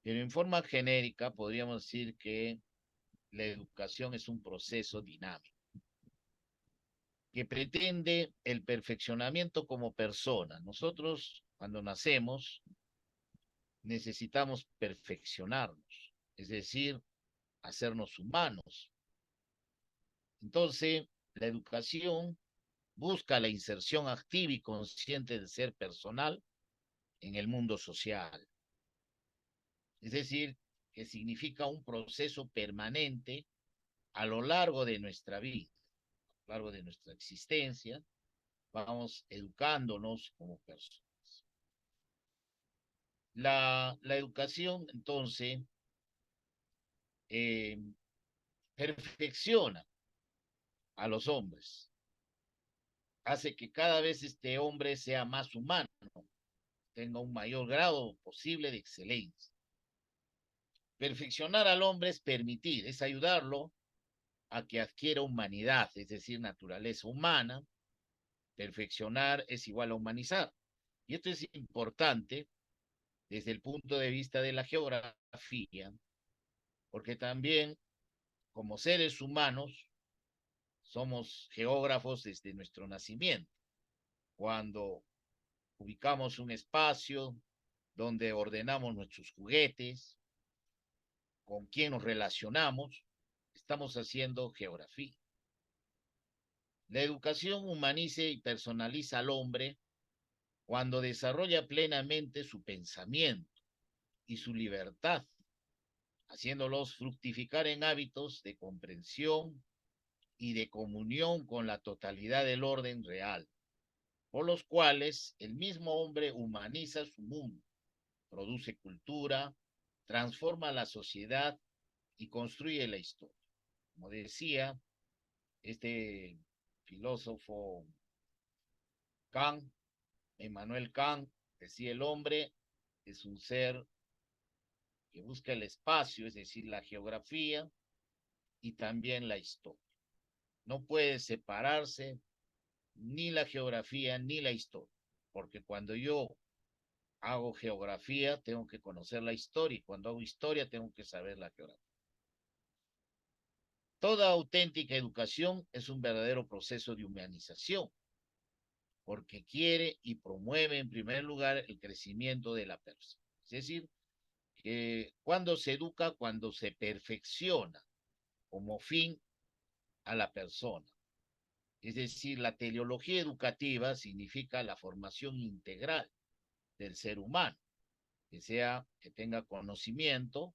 Pero en forma genérica podríamos decir que la educación es un proceso dinámico que pretende el perfeccionamiento como persona. Nosotros, cuando nacemos, necesitamos perfeccionarnos, es decir, hacernos humanos. Entonces, la educación busca la inserción activa y consciente del ser personal en el mundo social. Es decir, que significa un proceso permanente a lo largo de nuestra vida, a lo largo de nuestra existencia, vamos educándonos como personas. La educación, entonces, perfecciona a los hombres, hace que cada vez este hombre sea más humano, tenga un mayor grado posible de excelencia. Perfeccionar al hombre es permitir, es ayudarlo a que adquiera humanidad, es decir, naturaleza humana. Perfeccionar es igual a humanizar. Y esto es importante desde el punto de vista de la geografía, porque también como seres humanos somos geógrafos desde nuestro nacimiento. Cuando ubicamos un espacio donde ordenamos nuestros juguetes, con quién nos relacionamos, estamos haciendo geografía. La educación humaniza y personaliza al hombre cuando desarrolla plenamente su pensamiento y su libertad, haciéndolos fructificar en hábitos de comprensión y de comunión con la totalidad del orden real, por los cuales el mismo hombre humaniza su mundo, produce cultura, transforma la sociedad y construye la historia. Como decía este filósofo Kant, Immanuel Kant, decía: el hombre es un ser que busca el espacio, es decir, la geografía y también la historia. No puede separarse ni la geografía ni la historia, porque cuando yo hago geografía tengo que conocer la historia y cuando hago historia tengo que saber la geografía. Toda auténtica educación es un verdadero proceso de humanización, porque quiere y promueve en primer lugar el crecimiento de la persona. Es decir, que cuando se educa, cuando se perfecciona como fin a la persona. Es decir, la teleología educativa significa la formación integral del ser humano, que tenga conocimiento,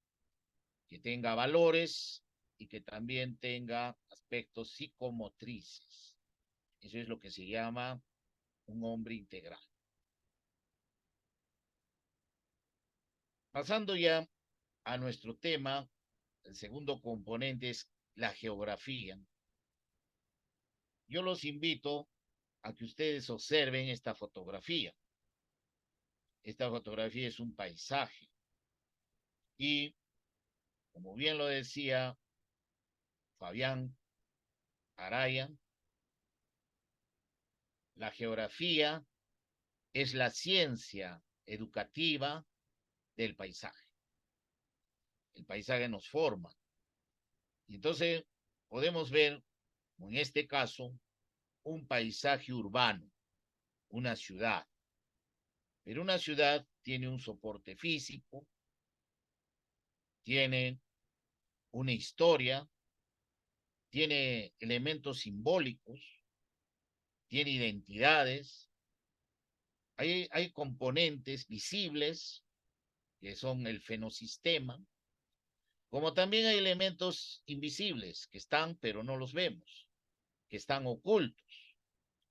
que tenga valores y que también tenga aspectos psicomotrices. Eso es lo que se llama un hombre integral. Pasando ya a nuestro tema, el segundo componente es la geografía. Yo los invito a que ustedes observen esta fotografía. Esta fotografía es un paisaje y, como bien lo decía Fabián Araya, la geografía es la ciencia educativa del paisaje. El paisaje nos forma. Y entonces podemos ver, en este caso, un paisaje urbano, una ciudad. Pero una ciudad tiene un soporte físico, tiene una historia, tiene elementos simbólicos, tiene identidades, hay componentes visibles que son el fenosistema, como también hay elementos invisibles que están pero no los vemos, que están ocultos,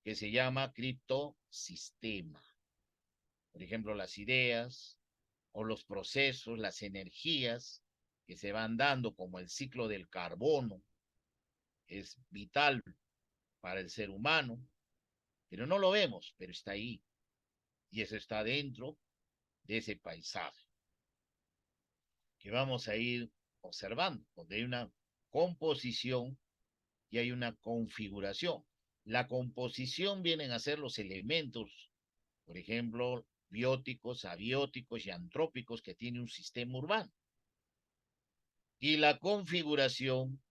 que se llama criptosistema. Por ejemplo, las ideas o los procesos, las energías que se van dando, como el ciclo del carbono, es vital para el ser humano, pero no lo vemos, pero está ahí. Y eso está dentro de ese paisaje que vamos a ir observando, donde hay una composición y hay una configuración. La composición vienen a ser los elementos, por ejemplo, bióticos, abióticos y antrópicos que tiene un sistema urbano. Y la configuración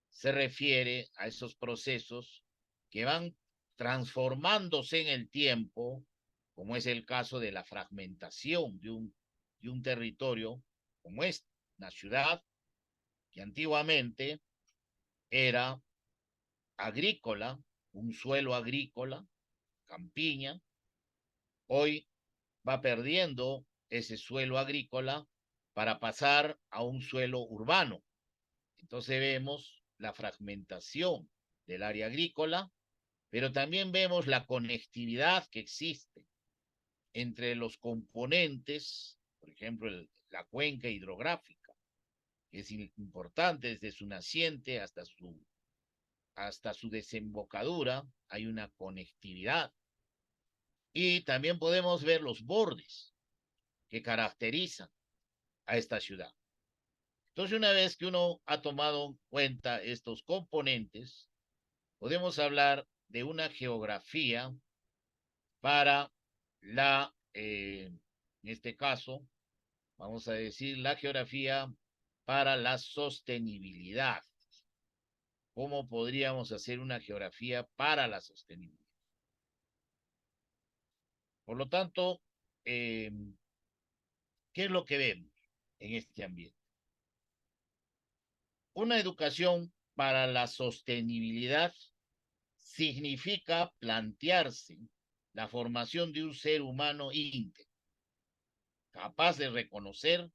se refiere a esos procesos que van transformándose en el tiempo, como es el caso de la fragmentación de un territorio, como es una ciudad que antiguamente era agrícola, un suelo agrícola, campiña, hoy va perdiendo ese suelo agrícola para pasar a un suelo urbano. Entonces vemos la fragmentación del área agrícola, pero también vemos la conectividad que existe entre los componentes, por ejemplo, la cuenca hidrográfica, que es importante desde su naciente hasta su desembocadura, hay una conectividad. Y también podemos ver los bordes que caracterizan a esta ciudad. Entonces, una vez que uno ha tomado en cuenta estos componentes, podemos hablar de una geografía para en este caso, vamos a decir la geografía para la sostenibilidad. ¿Cómo podríamos hacer una geografía para la sostenibilidad? Por lo tanto, ¿qué es lo que vemos en este ambiente? Una educación para la sostenibilidad significa plantearse la formación de un ser humano íntegro, capaz de reconocer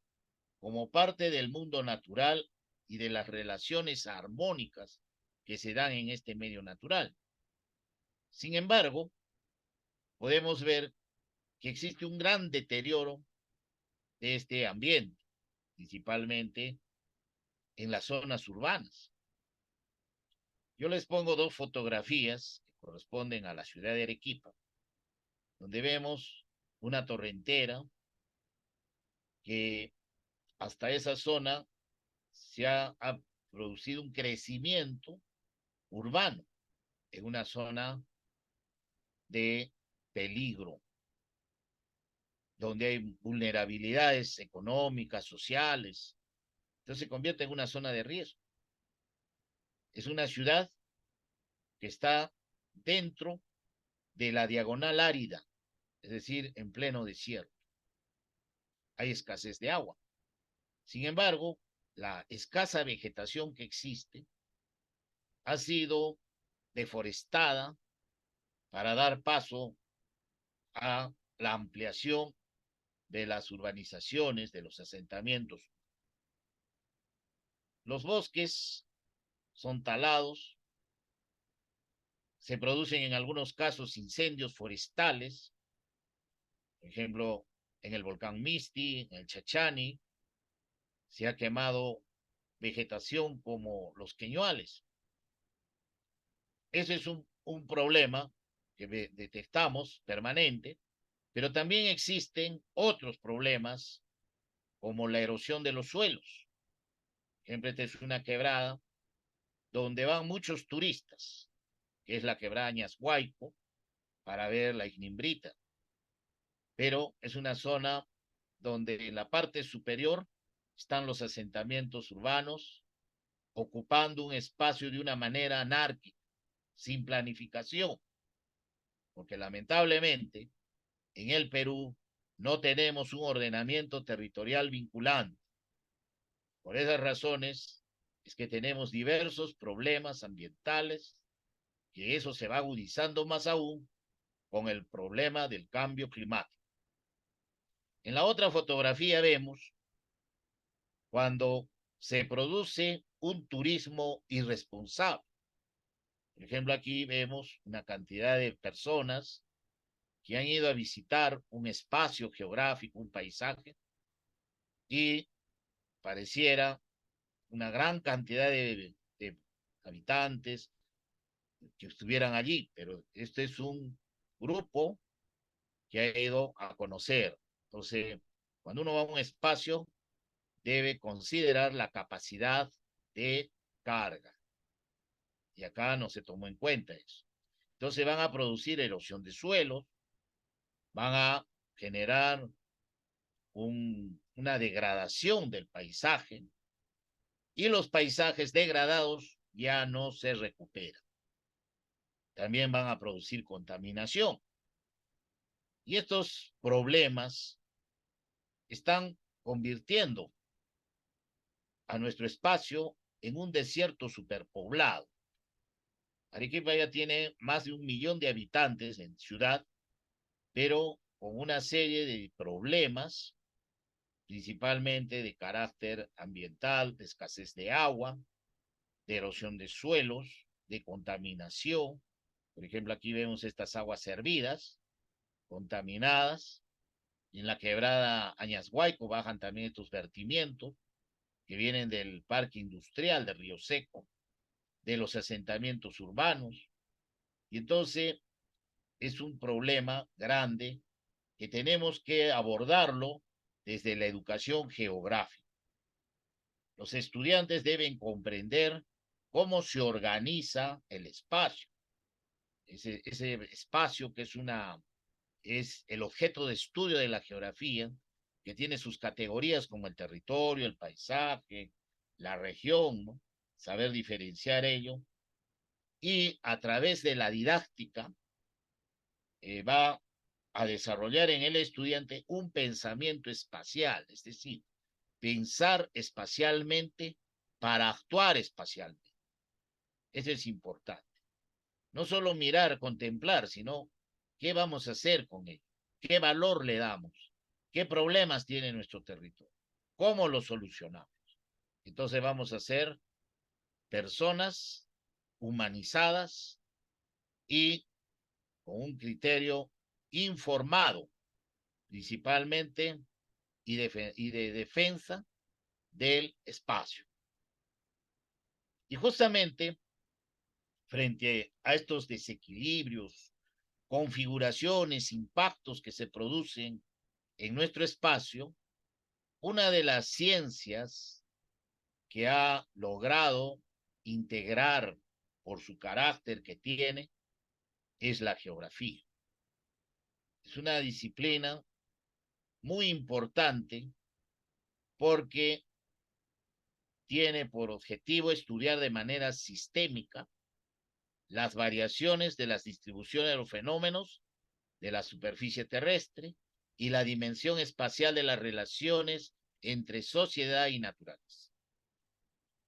como parte del mundo natural y de las relaciones armónicas que se dan en este medio natural. Sin embargo, podemos ver que existe un gran deterioro de este ambiente, principalmente en las zonas urbanas. Yo les pongo dos fotografías que corresponden a la ciudad de Arequipa, donde vemos una torrentera que hasta esa zona ha producido un crecimiento urbano en una zona de peligro, donde hay vulnerabilidades económicas, sociales. Entonces se convierte en una zona de riesgo. Es una ciudad que está dentro de la diagonal árida, es decir, en pleno desierto. Hay escasez de agua. Sin embargo, la escasa vegetación que existe ha sido deforestada para dar paso a la ampliación de las urbanizaciones, de los asentamientos. Los bosques son talados, se producen en algunos casos incendios forestales, por ejemplo, en el volcán Misti, en el Chachani, se ha quemado vegetación como los queñuales. Ese es un problema que detectamos permanente, pero también existen otros problemas como la erosión de los suelos. Siempre esta es una quebrada donde van muchos turistas, que es la quebrada Ñashuayco, para ver la ignimbrita. Pero es una zona donde en la parte superior están los asentamientos urbanos, ocupando un espacio de una manera anárquica, sin planificación, porque lamentablemente en el Perú no tenemos un ordenamiento territorial vinculante. Por esas razones es que tenemos diversos problemas ambientales, que eso se va agudizando más aún con el problema del cambio climático. En la otra fotografía vemos cuando se produce un turismo irresponsable. Por ejemplo, aquí vemos una cantidad de personas que han ido a visitar un espacio geográfico, un paisaje, y pareciera una gran cantidad de habitantes que estuvieran allí, pero este es un grupo que ha ido a conocer. Entonces, cuando uno va a un espacio, debe considerar la capacidad de carga. Y acá no se tomó en cuenta eso. Entonces van a producir erosión de suelos, van a generar una degradación del paisaje, y los paisajes degradados ya no se recuperan. También van a producir contaminación. Y estos problemas están convirtiendo a nuestro espacio en un desierto superpoblado. Arequipa ya tiene más de 1 millón de habitantes en ciudad, pero con una serie de problemas, principalmente de carácter ambiental, de escasez de agua, de erosión de suelos, de contaminación. Por ejemplo, aquí vemos estas aguas hervidas, contaminadas. En la quebrada Añashuayco bajan también estos vertimientos que vienen del parque industrial de Río Seco, de los asentamientos urbanos. Y entonces es un problema grande que tenemos que abordarlo desde la educación geográfica. Los estudiantes deben comprender cómo se organiza el espacio. Ese espacio que es el objeto de estudio de la geografía, que tiene sus categorías como el territorio, el paisaje, la región, ¿no? Saber diferenciar ello. Y a través de la didáctica va a desarrollar en el estudiante un pensamiento espacial, es decir, pensar espacialmente para actuar espacialmente. Eso es importante. No solo mirar, contemplar, sino qué vamos a hacer con ello, qué valor le damos, qué problemas tiene nuestro territorio, cómo lo solucionamos. Entonces vamos a ser personas humanizadas y con un criterio informado, principalmente, y de defensa del espacio. Y justamente frente a estos desequilibrios, configuraciones, impactos que se producen en nuestro espacio, una de las ciencias que ha logrado integrar por su carácter que tiene es la geografía. Es una disciplina muy importante porque tiene por objetivo estudiar de manera sistémica las variaciones de las distribuciones de los fenómenos de la superficie terrestre y la dimensión espacial de las relaciones entre sociedad y naturaleza.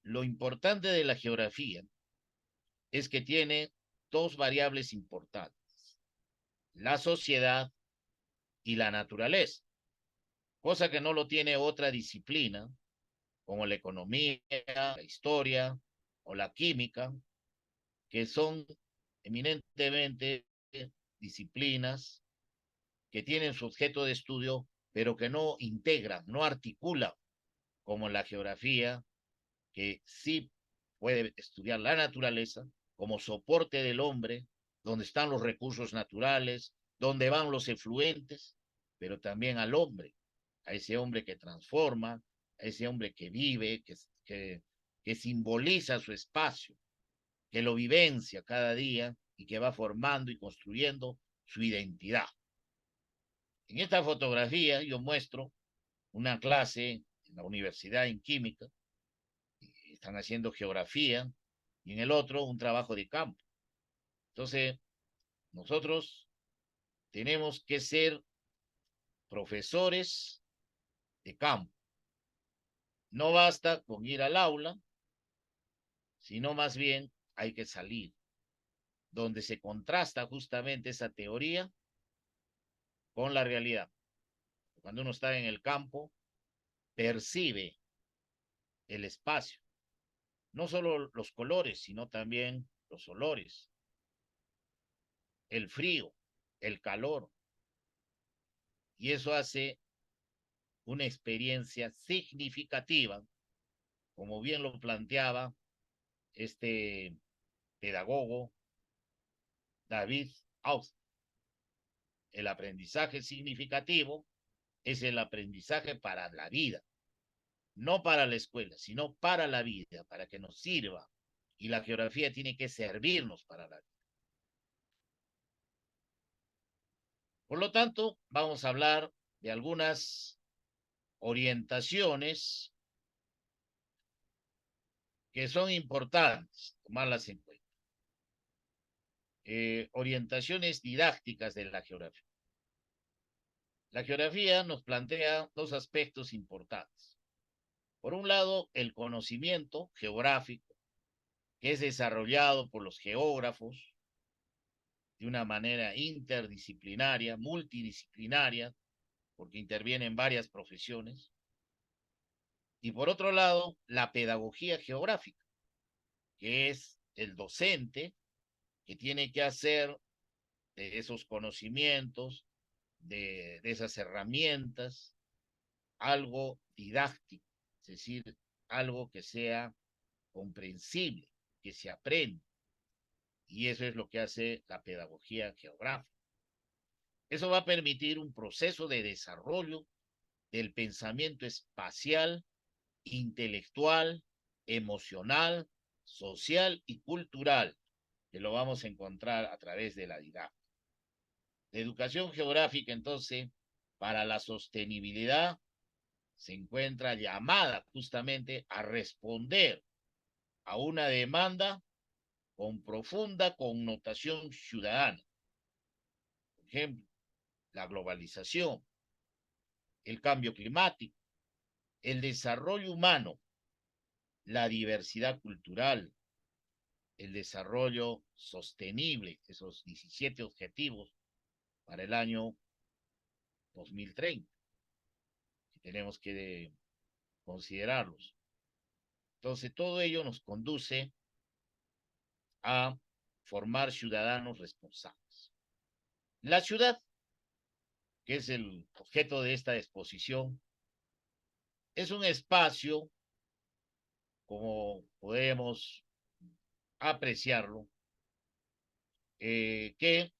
Lo importante de la geografía es que tiene dos variables importantes, la sociedad y la naturaleza, cosa que no lo tiene otra disciplina, como la economía, la historia o la química, que son eminentemente disciplinas que tienen su objeto de estudio, pero que no integran, no articulan, como la geografía, que sí puede estudiar la naturaleza como soporte del hombre, donde están los recursos naturales, donde van los efluentes, pero también al hombre, a ese hombre que transforma, a ese hombre que vive, que simboliza su espacio, que lo vivencia cada día y que va formando y construyendo su identidad. En esta fotografía yo muestro una clase en la universidad en química, están haciendo geografía, y en el otro un trabajo de campo. Entonces, nosotros tenemos que ser profesores de campo. No basta con ir al aula, sino más bien hay que salir, donde se contrasta justamente esa teoría con la realidad. Cuando uno está en el campo, percibe el espacio, no solo los colores, sino también los olores, el frío, el calor, y eso hace una experiencia significativa, como bien lo planteaba este pedagogo David Austin. El aprendizaje significativo es el aprendizaje para la vida, no para la escuela, sino para la vida, para que nos sirva. Y la geografía tiene que servirnos para la vida. Por lo tanto, vamos a hablar de algunas orientaciones que son importantes tomarlas en cuenta. Orientaciones didácticas de la geografía. La geografía nos plantea dos aspectos importantes. Por un lado, el conocimiento geográfico, que es desarrollado por los geógrafos de una manera interdisciplinaria, multidisciplinaria, porque intervienen varias profesiones. Y por otro lado, la pedagogía geográfica, que es el docente que tiene que hacer de esos conocimientos, de esas herramientas, algo didáctico, es decir, algo que sea comprensible, que se aprenda. Y eso es lo que hace la pedagogía geográfica. Eso va a permitir un proceso de desarrollo del pensamiento espacial, intelectual, emocional, social y cultural, que lo vamos a encontrar a través de la didáctica. La educación geográfica, entonces, para la sostenibilidad, se encuentra llamada justamente a responder a una demanda con profunda connotación ciudadana. Por ejemplo, la globalización, el cambio climático, el desarrollo humano, la diversidad cultural, el desarrollo sostenible, esos 17 objetivos para el año 2030, que tenemos que considerarlos. Entonces, todo ello nos conduce a formar ciudadanos responsables. La ciudad, que es el objeto de esta exposición, es un espacio, como podemos apreciarlo, que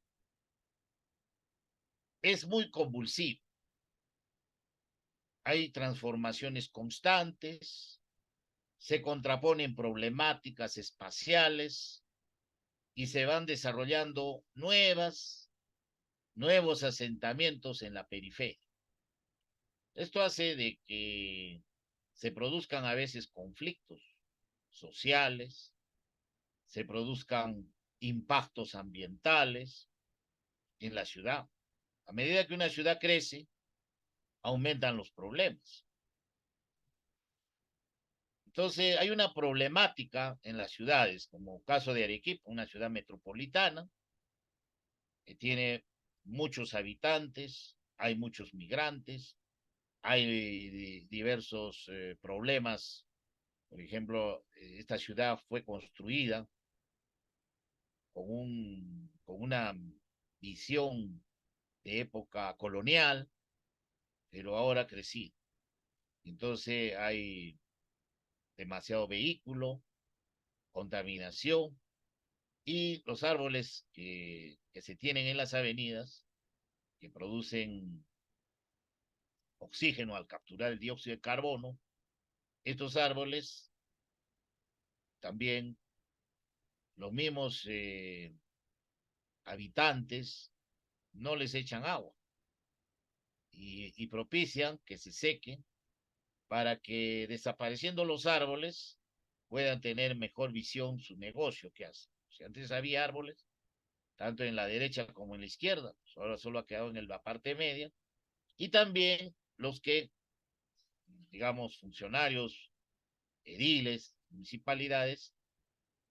es muy convulsivo. Hay transformaciones constantes, se contraponen problemáticas espaciales y se van desarrollando nuevos asentamientos en la periferia. Esto hace de que se produzcan a veces conflictos sociales, se produzcan impactos ambientales en la ciudad. A medida que una ciudad crece, aumentan los problemas. Entonces, hay una problemática en las ciudades, como caso de Arequipa, una ciudad metropolitana, que tiene muchos habitantes, hay muchos migrantes, hay diversos problemas. Por ejemplo, esta ciudad fue construida con una visión de época colonial, pero ahora ha crecido. Entonces hay demasiado vehículo, contaminación y los árboles que se tienen en las avenidas, que producen oxígeno al capturar el dióxido de carbono, estos árboles también, los mismos habitantes no les echan agua y propician que se sequen para que desapareciendo los árboles puedan tener mejor visión su negocio que hacen. O sea, antes había árboles, tanto en la derecha como en la izquierda, pues ahora solo ha quedado en la parte media, y también los que, digamos, funcionarios, ediles, municipalidades,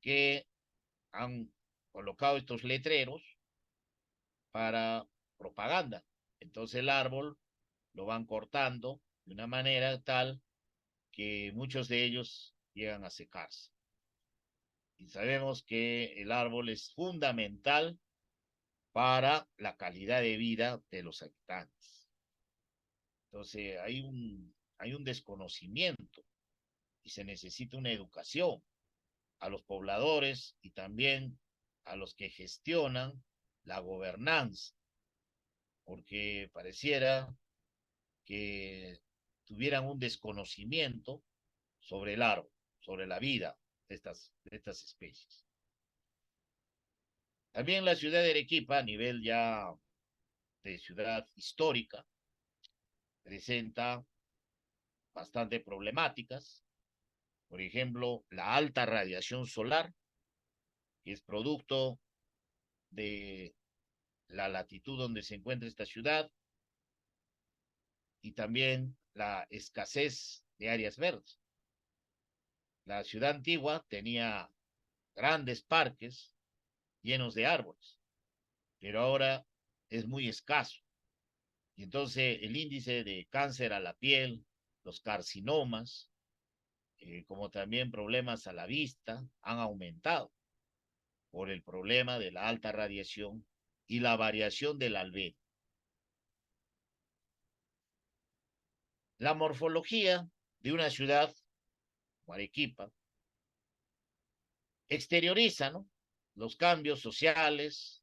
que han colocado estos letreros para propaganda. Entonces el árbol lo van cortando de una manera tal que muchos de ellos llegan a secarse. Y sabemos que el árbol es fundamental para la calidad de vida de los habitantes. Entonces hay un desconocimiento y se necesita una educación a los pobladores y también a los que gestionan la gobernanza, porque pareciera que tuvieran un desconocimiento sobre el árbol, sobre la vida de estas especies. También la ciudad de Arequipa, a nivel ya de ciudad histórica, presenta bastante problemáticas. Por ejemplo, la alta radiación solar, que es producto de la latitud donde se encuentra esta ciudad, y también la escasez de áreas verdes. La ciudad antigua tenía grandes parques llenos de árboles, pero ahora es muy escaso. Y entonces el índice de cáncer a la piel, los carcinomas, como también problemas a la vista, han aumentado por el problema de la alta radiación y la variación del albedo. La morfología de una ciudad, como Arequipa, exterioriza, ¿no?, los cambios sociales,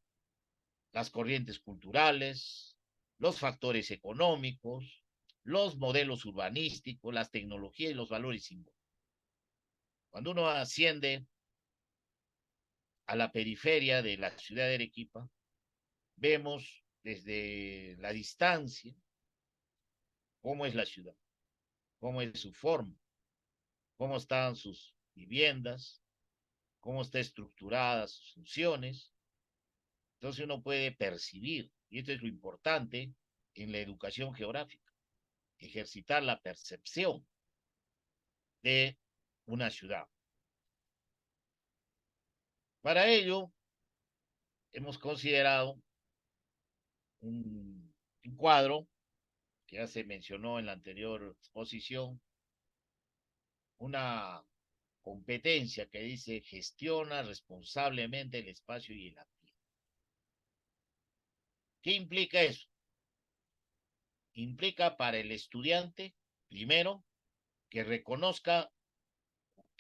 las corrientes culturales, los factores económicos, los modelos urbanísticos, las tecnologías y los valores simbólicos. Cuando uno asciende a la periferia de la ciudad de Arequipa, vemos desde la distancia cómo es la ciudad, cómo es su forma, cómo están sus viviendas, cómo está estructuradas sus funciones. Entonces uno puede percibir, y esto es lo importante en la educación geográfica, ejercitar la percepción de una ciudad. Para ello, hemos considerado un cuadro que ya se mencionó en la anterior exposición, una competencia que dice gestiona responsablemente el espacio y el ambiente. ¿Qué implica eso? Implica para el estudiante, primero, que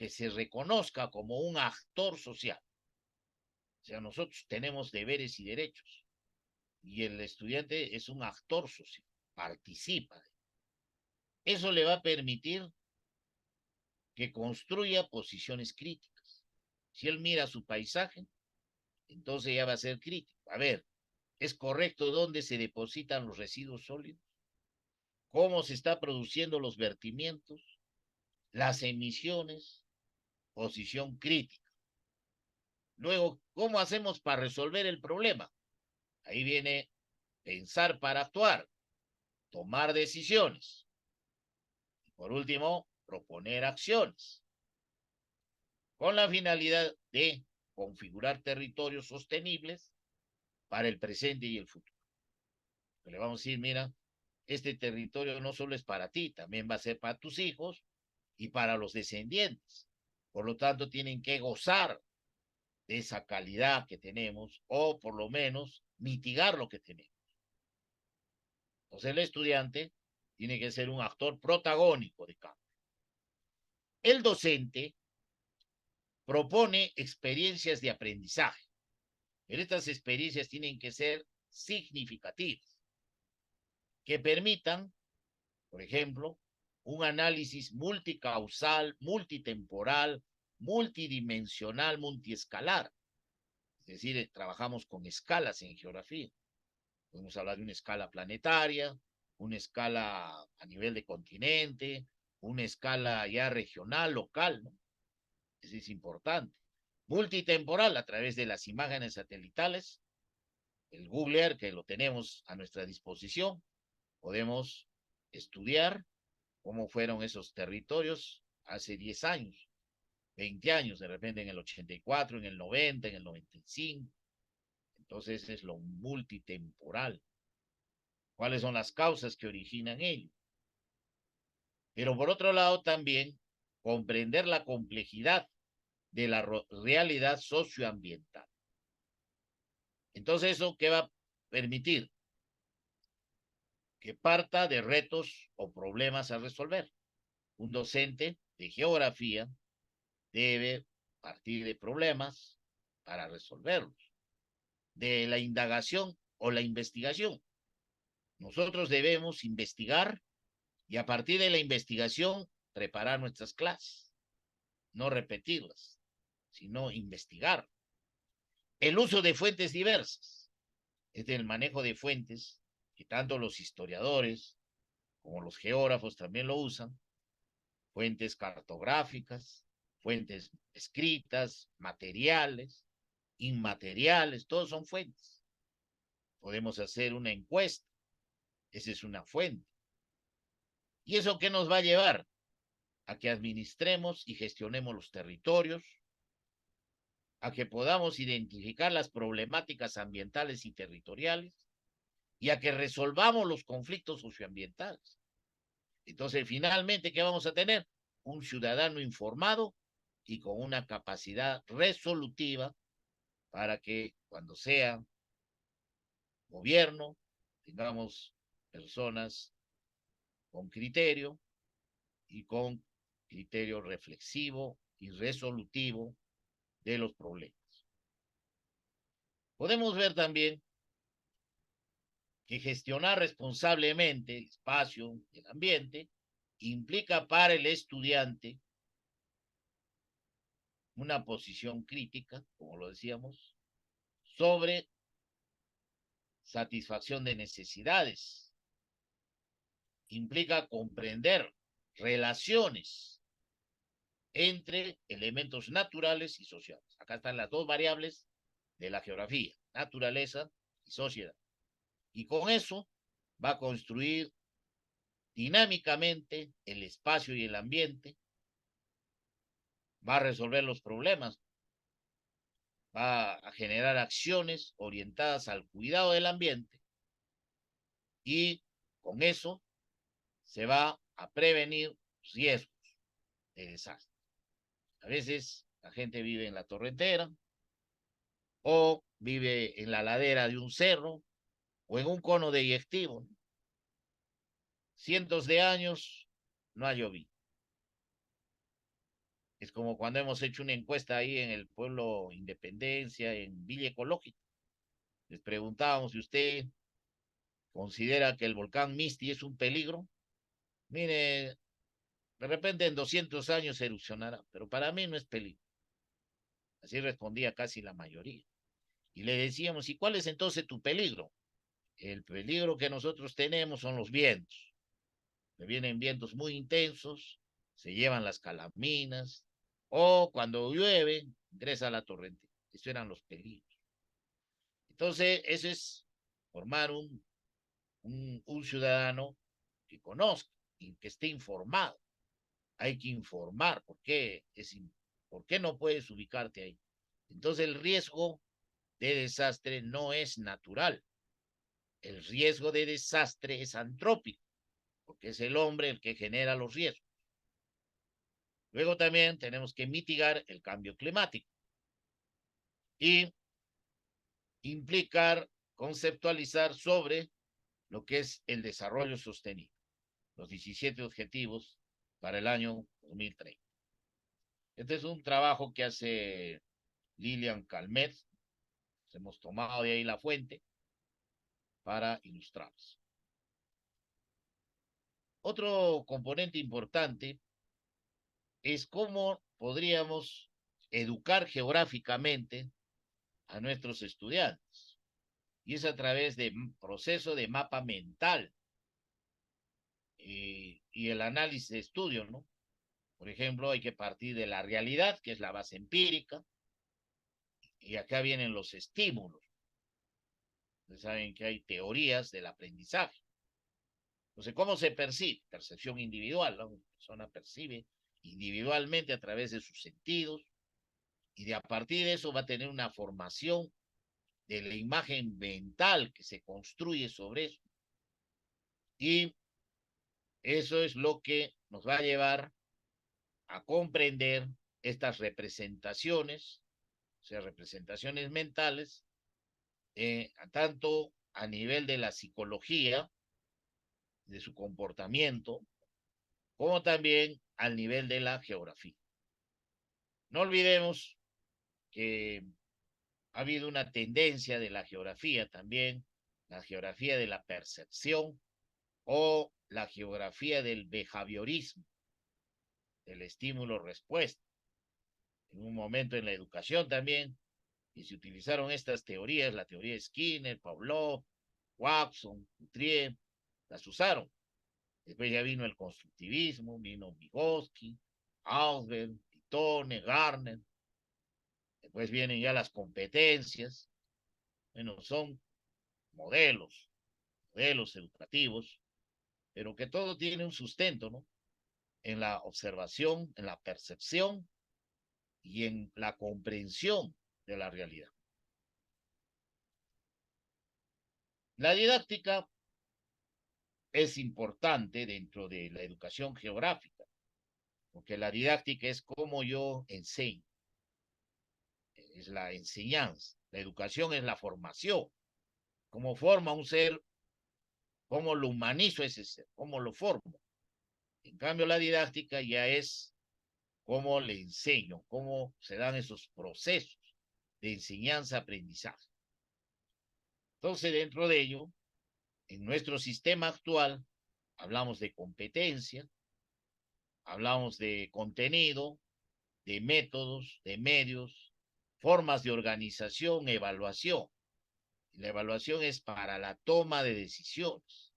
se reconozca como un actor social. O sea, nosotros tenemos deberes y derechos, y el estudiante es un actor social, participa. Eso le va a permitir que construya posiciones críticas. Si él mira su paisaje, entonces ya va a ser crítico. A ver, ¿es correcto dónde se depositan los residuos sólidos? ¿Cómo se está produciendo los vertimientos? Las emisiones, posición crítica. Luego, ¿cómo hacemos para resolver el problema? Ahí viene pensar para actuar, tomar decisiones. Y por último, proponer acciones. con la finalidad de configurar territorios sostenibles para el presente y el futuro. Le vamos a decir, mira, este territorio no solo es para ti, también va a ser para tus hijos y para los descendientes. Por lo tanto, tienen que gozar de esa calidad que tenemos, o por lo menos mitigar lo que tenemos. Entonces el estudiante tiene que ser un actor protagónico de cambio. El docente propone experiencias de aprendizaje, pero estas experiencias tienen que ser significativas, que permitan, por ejemplo, un análisis multicausal, multitemporal, multidimensional, multiescalar. Es decir, trabajamos con escalas en geografía. Podemos hablar de una escala planetaria, una escala a nivel de continente, una escala ya regional, local, ¿no? Eso es importante. Multitemporal a través de las imágenes satelitales, el Google Earth, que lo tenemos a nuestra disposición, podemos estudiar cómo fueron esos territorios hace 10 años, 20 años, de repente en el 84, en el 90, en el 95. Entonces es lo multitemporal. ¿Cuáles son las causas que originan ello? Pero por otro lado también comprender la complejidad de la realidad socioambiental. Entonces, ¿eso qué va a permitir? Que parta de retos o problemas a resolver. Un docente de geografía debe partir de problemas para resolverlos, de la indagación o la investigación. Nosotros debemos investigar y a partir de la investigación preparar nuestras clases, no repetirlas, sino investigar. El uso de fuentes diversas, es el manejo de fuentes que tanto los historiadores como los geógrafos también lo usan, fuentes cartográficas, fuentes escritas, materiales, inmateriales, todos son fuentes. Podemos hacer una encuesta, esa es una fuente. ¿Y eso qué nos va a llevar? A que administremos y gestionemos los territorios, a que podamos identificar las problemáticas ambientales y territoriales y a que resolvamos los conflictos socioambientales. Entonces, finalmente, ¿qué vamos a tener? Un ciudadano informado y con una capacidad resolutiva para que cuando sea gobierno tengamos personas con criterio y con criterio reflexivo y resolutivo de los problemas. Podemos ver también que gestionar responsablemente el espacio y el ambiente implica para el estudiante una posición crítica, como lo decíamos, sobre satisfacción de necesidades. Implica comprender relaciones entre elementos naturales y sociales. Acá están las dos variables de la geografía, naturaleza y sociedad. Y con eso va a construir dinámicamente el espacio y el ambiente, va a resolver los problemas, va a generar acciones orientadas al cuidado del ambiente y con eso se va a prevenir riesgos de desastre. A veces la gente vive en la torrentera o vive en la ladera de un cerro o en un cono deyectivo. Cientos de años no ha llovido. Es como cuando hemos hecho una encuesta ahí en el pueblo Independencia, en Villa Ecológica. Les preguntábamos si usted considera que el volcán Misti es un peligro. Mire, de repente en 200 años erupcionará, pero para mí no es peligro. Así respondía casi la mayoría. Y le decíamos, ¿y cuál es entonces tu peligro? El peligro que nosotros tenemos son los vientos. Me vienen vientos muy intensos, se llevan las calaminas, o cuando llueve, ingresa la torrente. Estos eran los peligros. Entonces, eso es formar un ciudadano que conozca y que esté informado. Hay que informar porque es ¿Por qué no puedes ubicarte ahí? Entonces el riesgo de desastre no es natural. El riesgo de desastre es antrópico, porque es el hombre el que genera los riesgos. Luego también tenemos que mitigar el cambio climático y implicar, conceptualizar sobre lo que es el desarrollo sostenible, los 17 objetivos para el año 2030. Este es un trabajo que hace Lilian Calmet. Hemos tomado de ahí la fuente para ilustrarlos. Otro componente importante es cómo podríamos educar geográficamente a nuestros estudiantes. Y es a través de un proceso de mapa mental y el análisis de estudio, ¿no? Por ejemplo, hay que partir de la realidad, que es la base empírica, y acá vienen los estímulos. Ustedes saben que hay teorías del aprendizaje. Entonces, ¿cómo se percibe? Percepción individual, ¿no? La persona percibe individualmente a través de sus sentidos, y de a partir de eso va a tener una formación de la imagen mental que se construye sobre eso. Y eso es lo que nos va a llevar a comprender estas representaciones, o sea, representaciones mentales, tanto a nivel de la psicología, de su comportamiento, como también al nivel de la geografía. No olvidemos que ha habido una tendencia de la geografía también, la geografía de la percepción o la geografía del behaviorismo, del estímulo-respuesta. En un momento en la educación también, y se utilizaron estas teorías, la teoría de Skinner, Pavlov, Watson, Guthrie, las usaron. Después ya vino el constructivismo, vino Vygotsky, Ausubel, Titone, Gardner. Después vienen ya las competencias. Bueno, son modelos educativos, pero que todo tiene un sustento, ¿no? En la observación, en la percepción y en la comprensión de la realidad. La didáctica es importante dentro de la educación geográfica, porque la didáctica es cómo yo enseño, es la enseñanza. La educación es la formación, cómo forma un ser, cómo lo humanizo ese ser, cómo lo formo. En cambio, la didáctica ya es cómo le enseño, cómo se dan esos procesos de enseñanza-aprendizaje. Entonces, dentro de ello, en nuestro sistema actual, hablamos de competencia, hablamos de contenido, de métodos, de medios, formas de organización, evaluación. La evaluación es para la toma de decisiones,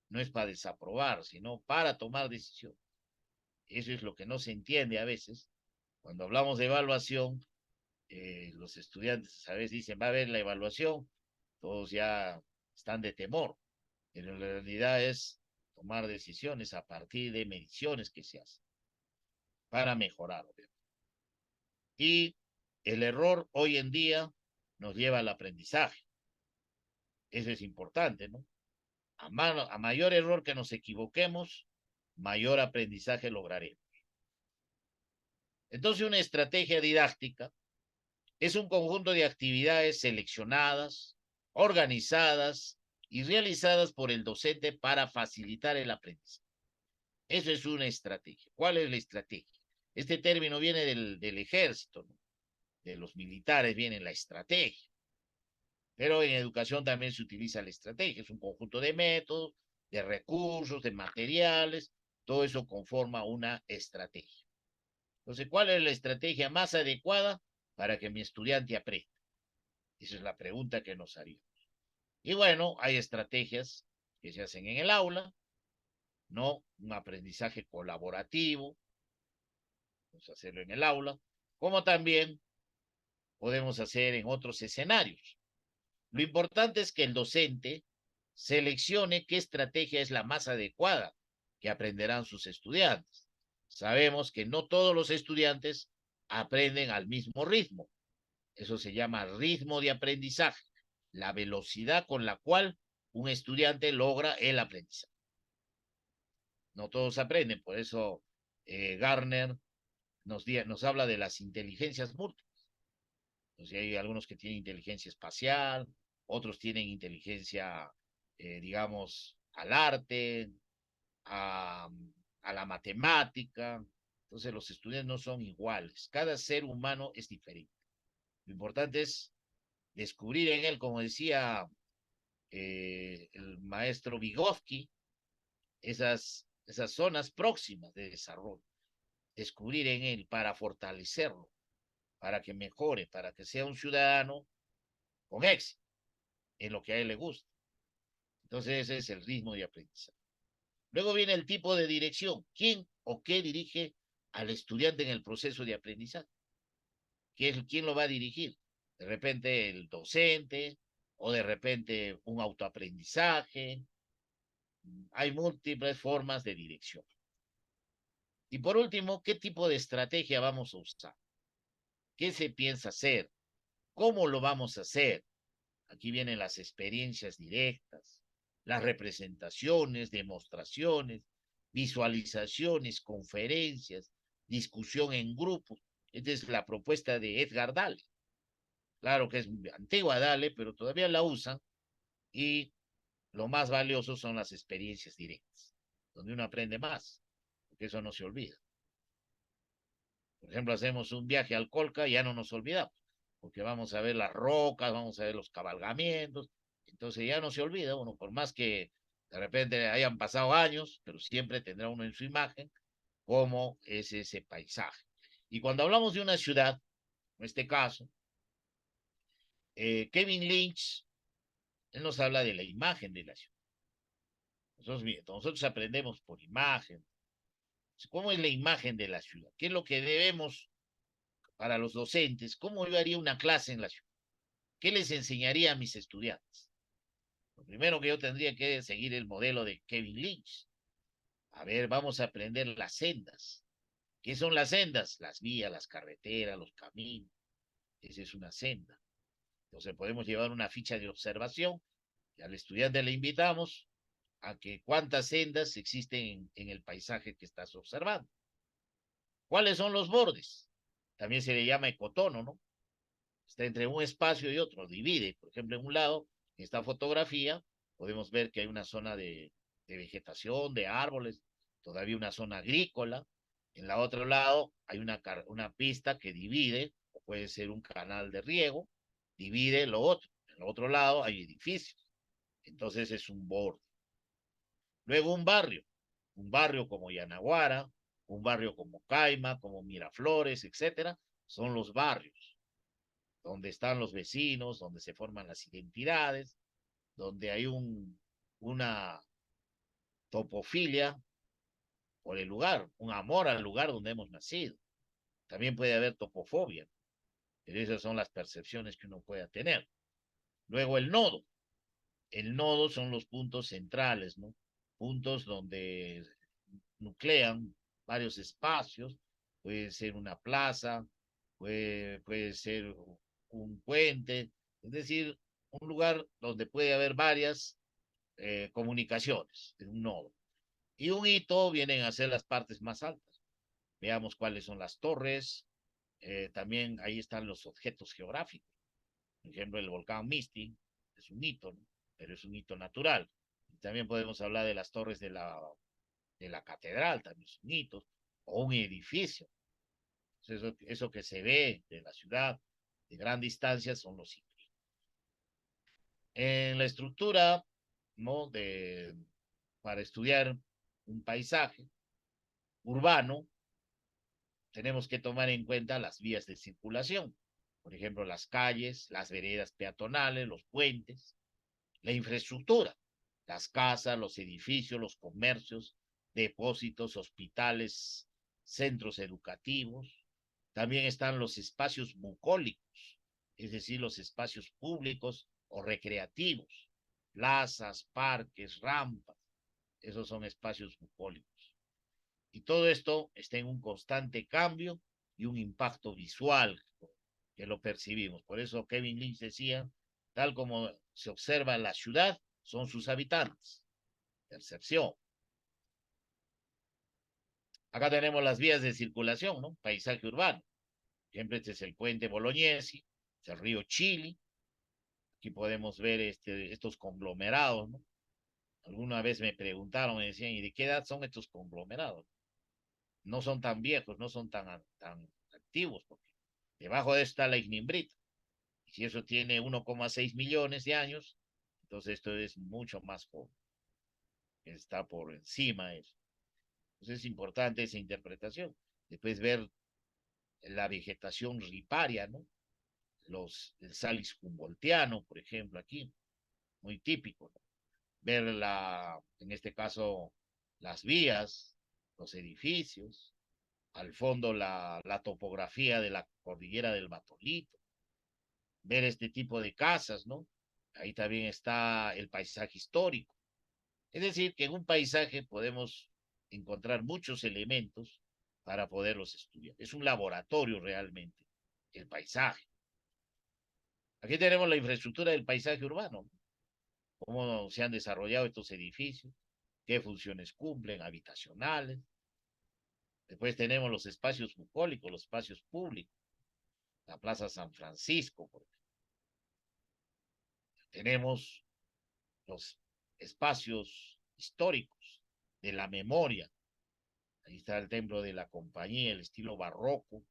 no es para desaprobar, sino para tomar decisiones. Eso es lo que no se entiende a veces. Cuando hablamos de evaluación, los estudiantes a veces dicen, va a haber la evaluación, todos ya están de temor, pero en realidad es tomar decisiones a partir de mediciones que se hacen para mejorar. Y el error hoy en día nos lleva al aprendizaje. Eso es importante, ¿no? A mayor error que nos equivoquemos, mayor aprendizaje lograremos. Entonces, una estrategia didáctica es un conjunto de actividades seleccionadas, organizadas y realizadas por el docente para facilitar el aprendizaje. Eso es una estrategia. ¿Cuál es la estrategia? Este término viene del ejército, ¿no? De los militares viene la estrategia. Pero en educación también se utiliza la estrategia. Es un conjunto de métodos, de recursos, de materiales. Todo eso conforma una estrategia. Entonces, ¿cuál es la estrategia más adecuada para que mi estudiante aprenda? Esa es la pregunta que nos haríamos. Y bueno, hay estrategias que se hacen en el aula, ¿no? Un aprendizaje colaborativo, vamos a hacerlo en el aula, como también podemos hacer en otros escenarios. Lo importante es que el docente seleccione qué estrategia es la más adecuada que aprenderán sus estudiantes. Sabemos que no todos los estudiantes aprenden al mismo ritmo. Eso se llama ritmo de aprendizaje, la velocidad con la cual un estudiante logra el aprendizaje. No todos aprenden, por eso Garner nos habla de las inteligencias múltiples. Entonces hay algunos que tienen inteligencia espacial, otros tienen inteligencia, digamos, al arte, a la matemática. Entonces los estudiantes no son iguales. Cada ser humano es diferente. Lo importante es descubrir en él, como decía el maestro Vygotsky, esas zonas próximas de desarrollo. Descubrir en él para fortalecerlo, para que mejore, para que sea un ciudadano con éxito en lo que a él le gusta. Entonces ese es el ritmo de aprendizaje. Luego viene el tipo de dirección. ¿Quién o qué dirige al estudiante en el proceso de aprendizaje? ¿Quién lo va a dirigir? De repente el docente o de repente un autoaprendizaje. Hay múltiples formas de dirección. Y por último, ¿qué tipo de estrategia vamos a usar? ¿Qué se piensa hacer? ¿Cómo lo vamos a hacer? Aquí vienen las experiencias directas, las representaciones, demostraciones, visualizaciones, conferencias, discusión en grupos. Esta es la propuesta de Edgar Dale. Claro que es antigua Dale, pero todavía la usan y lo más valioso son las experiencias directas, donde uno aprende más, porque eso no se olvida. Por ejemplo, hacemos un viaje al Colca y ya no nos olvidamos, porque vamos a ver las rocas, vamos a ver los cabalgamientos, entonces ya no se olvida uno, por más que de repente hayan pasado años, pero siempre tendrá uno en su imagen cómo es ese paisaje. Y cuando hablamos de una ciudad, en este caso, Kevin Lynch, él nos habla de la imagen de la ciudad. Nosotros aprendemos por imagen. ¿Cómo es la imagen de la ciudad? ¿Qué es lo que debemos para los docentes? ¿Cómo yo haría una clase en la ciudad? ¿Qué les enseñaría a mis estudiantes? Lo primero que yo tendría que seguir el modelo de Kevin Lynch. A ver, vamos a aprender las sendas. ¿Qué son las sendas? Las vías, las carreteras, los caminos. Esa es una senda. Entonces podemos llevar una ficha de observación y al estudiante le invitamos a que cuántas sendas existen en el paisaje que estás observando. ¿Cuáles son los bordes? También se le llama ecotono, ¿no? Está entre un espacio y otro, divide. Por ejemplo, en un lado, en esta fotografía, podemos ver que hay una zona de vegetación, de árboles, todavía una zona agrícola. En el otro lado hay una pista que divide, o puede ser un canal de riego, divide lo otro. En el otro lado hay edificios. Entonces es un borde. Luego un barrio como Yanaguara, un barrio como Caima, como Miraflores, etcétera, son los barrios donde están los vecinos, donde se forman las identidades, donde hay una topofilia por el lugar, un amor al lugar donde hemos nacido. También puede haber topofobia, pero esas son las percepciones que uno pueda tener. Luego el nodo. El nodo son los puntos centrales, ¿no? Puntos donde nuclean varios espacios, puede ser una plaza, puede ser un puente, es decir, un lugar donde puede haber varias comunicaciones, en un nodo. Y un hito vienen a ser las partes más altas. Veamos cuáles son las torres, también ahí están los objetos geográficos. Por ejemplo, el volcán Misti es un hito, ¿no? Pero es un hito natural. Y también podemos hablar de las torres de la catedral, también son hitos, o un edificio. Eso que se ve de la ciudad de gran distancia son los hitos. En la estructura, ¿no? Para estudiar un paisaje urbano, tenemos que tomar en cuenta las vías de circulación. Por ejemplo, las calles, las veredas peatonales, los puentes, la infraestructura, las casas, los edificios, los comercios, depósitos, hospitales, centros educativos. También están los espacios bucólicos, es decir, los espacios públicos o recreativos, plazas, parques, rampas. Esos son espacios bucólicos. Y todo esto está en un constante cambio y un impacto visual que lo percibimos. Por eso Kevin Lynch decía, tal como se observa la ciudad, son sus habitantes. Percepción. Acá tenemos las vías de circulación, ¿no? Paisaje urbano. Siempre este es el puente Bolognesi, es el río Chili. Aquí podemos ver estos conglomerados, ¿no? Alguna vez me preguntaron, me decían, ¿y de qué edad son estos conglomerados? No son tan viejos, no son tan activos, porque debajo de esto está la ignimbrita. Y si eso tiene 1,6 millones de años, entonces esto es mucho más joven. Está por encima de eso. Entonces es importante esa interpretación. Después ver la vegetación riparia, ¿no? El Salis humboldtiano, por ejemplo, aquí, muy típico, ¿no? Ver en este caso, las vías, los edificios, al fondo la topografía de la cordillera del Matolito, ver este tipo de casas, ¿no? Ahí también está el paisaje histórico. Es decir, que en un paisaje podemos encontrar muchos elementos para poderlos estudiar. Es un laboratorio realmente, el paisaje. Aquí tenemos la infraestructura del paisaje urbano, cómo se han desarrollado estos edificios, qué funciones cumplen, habitacionales. Después tenemos los espacios bucólicos, los espacios públicos, la Plaza San Francisco, por ejemplo. Tenemos los espacios históricos de la memoria. Ahí está el templo de la compañía, el estilo barroco,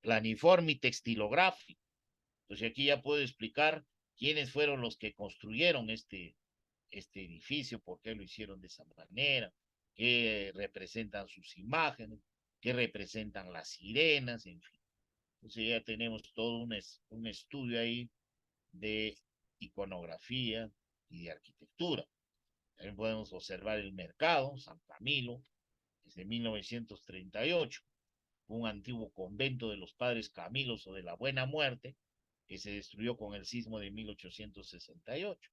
planiforme y textilográfico. Entonces aquí ya puedo explicar quiénes fueron los que construyeron este edificio, por qué lo hicieron de esa manera, qué representan sus imágenes, qué representan las sirenas, en fin. Entonces ya tenemos todo un estudio ahí de iconografía y de arquitectura. También podemos observar el mercado, San Camilo, desde 1938, un antiguo convento de los padres Camilos o de la Buena Muerte, que se destruyó con el sismo de 1868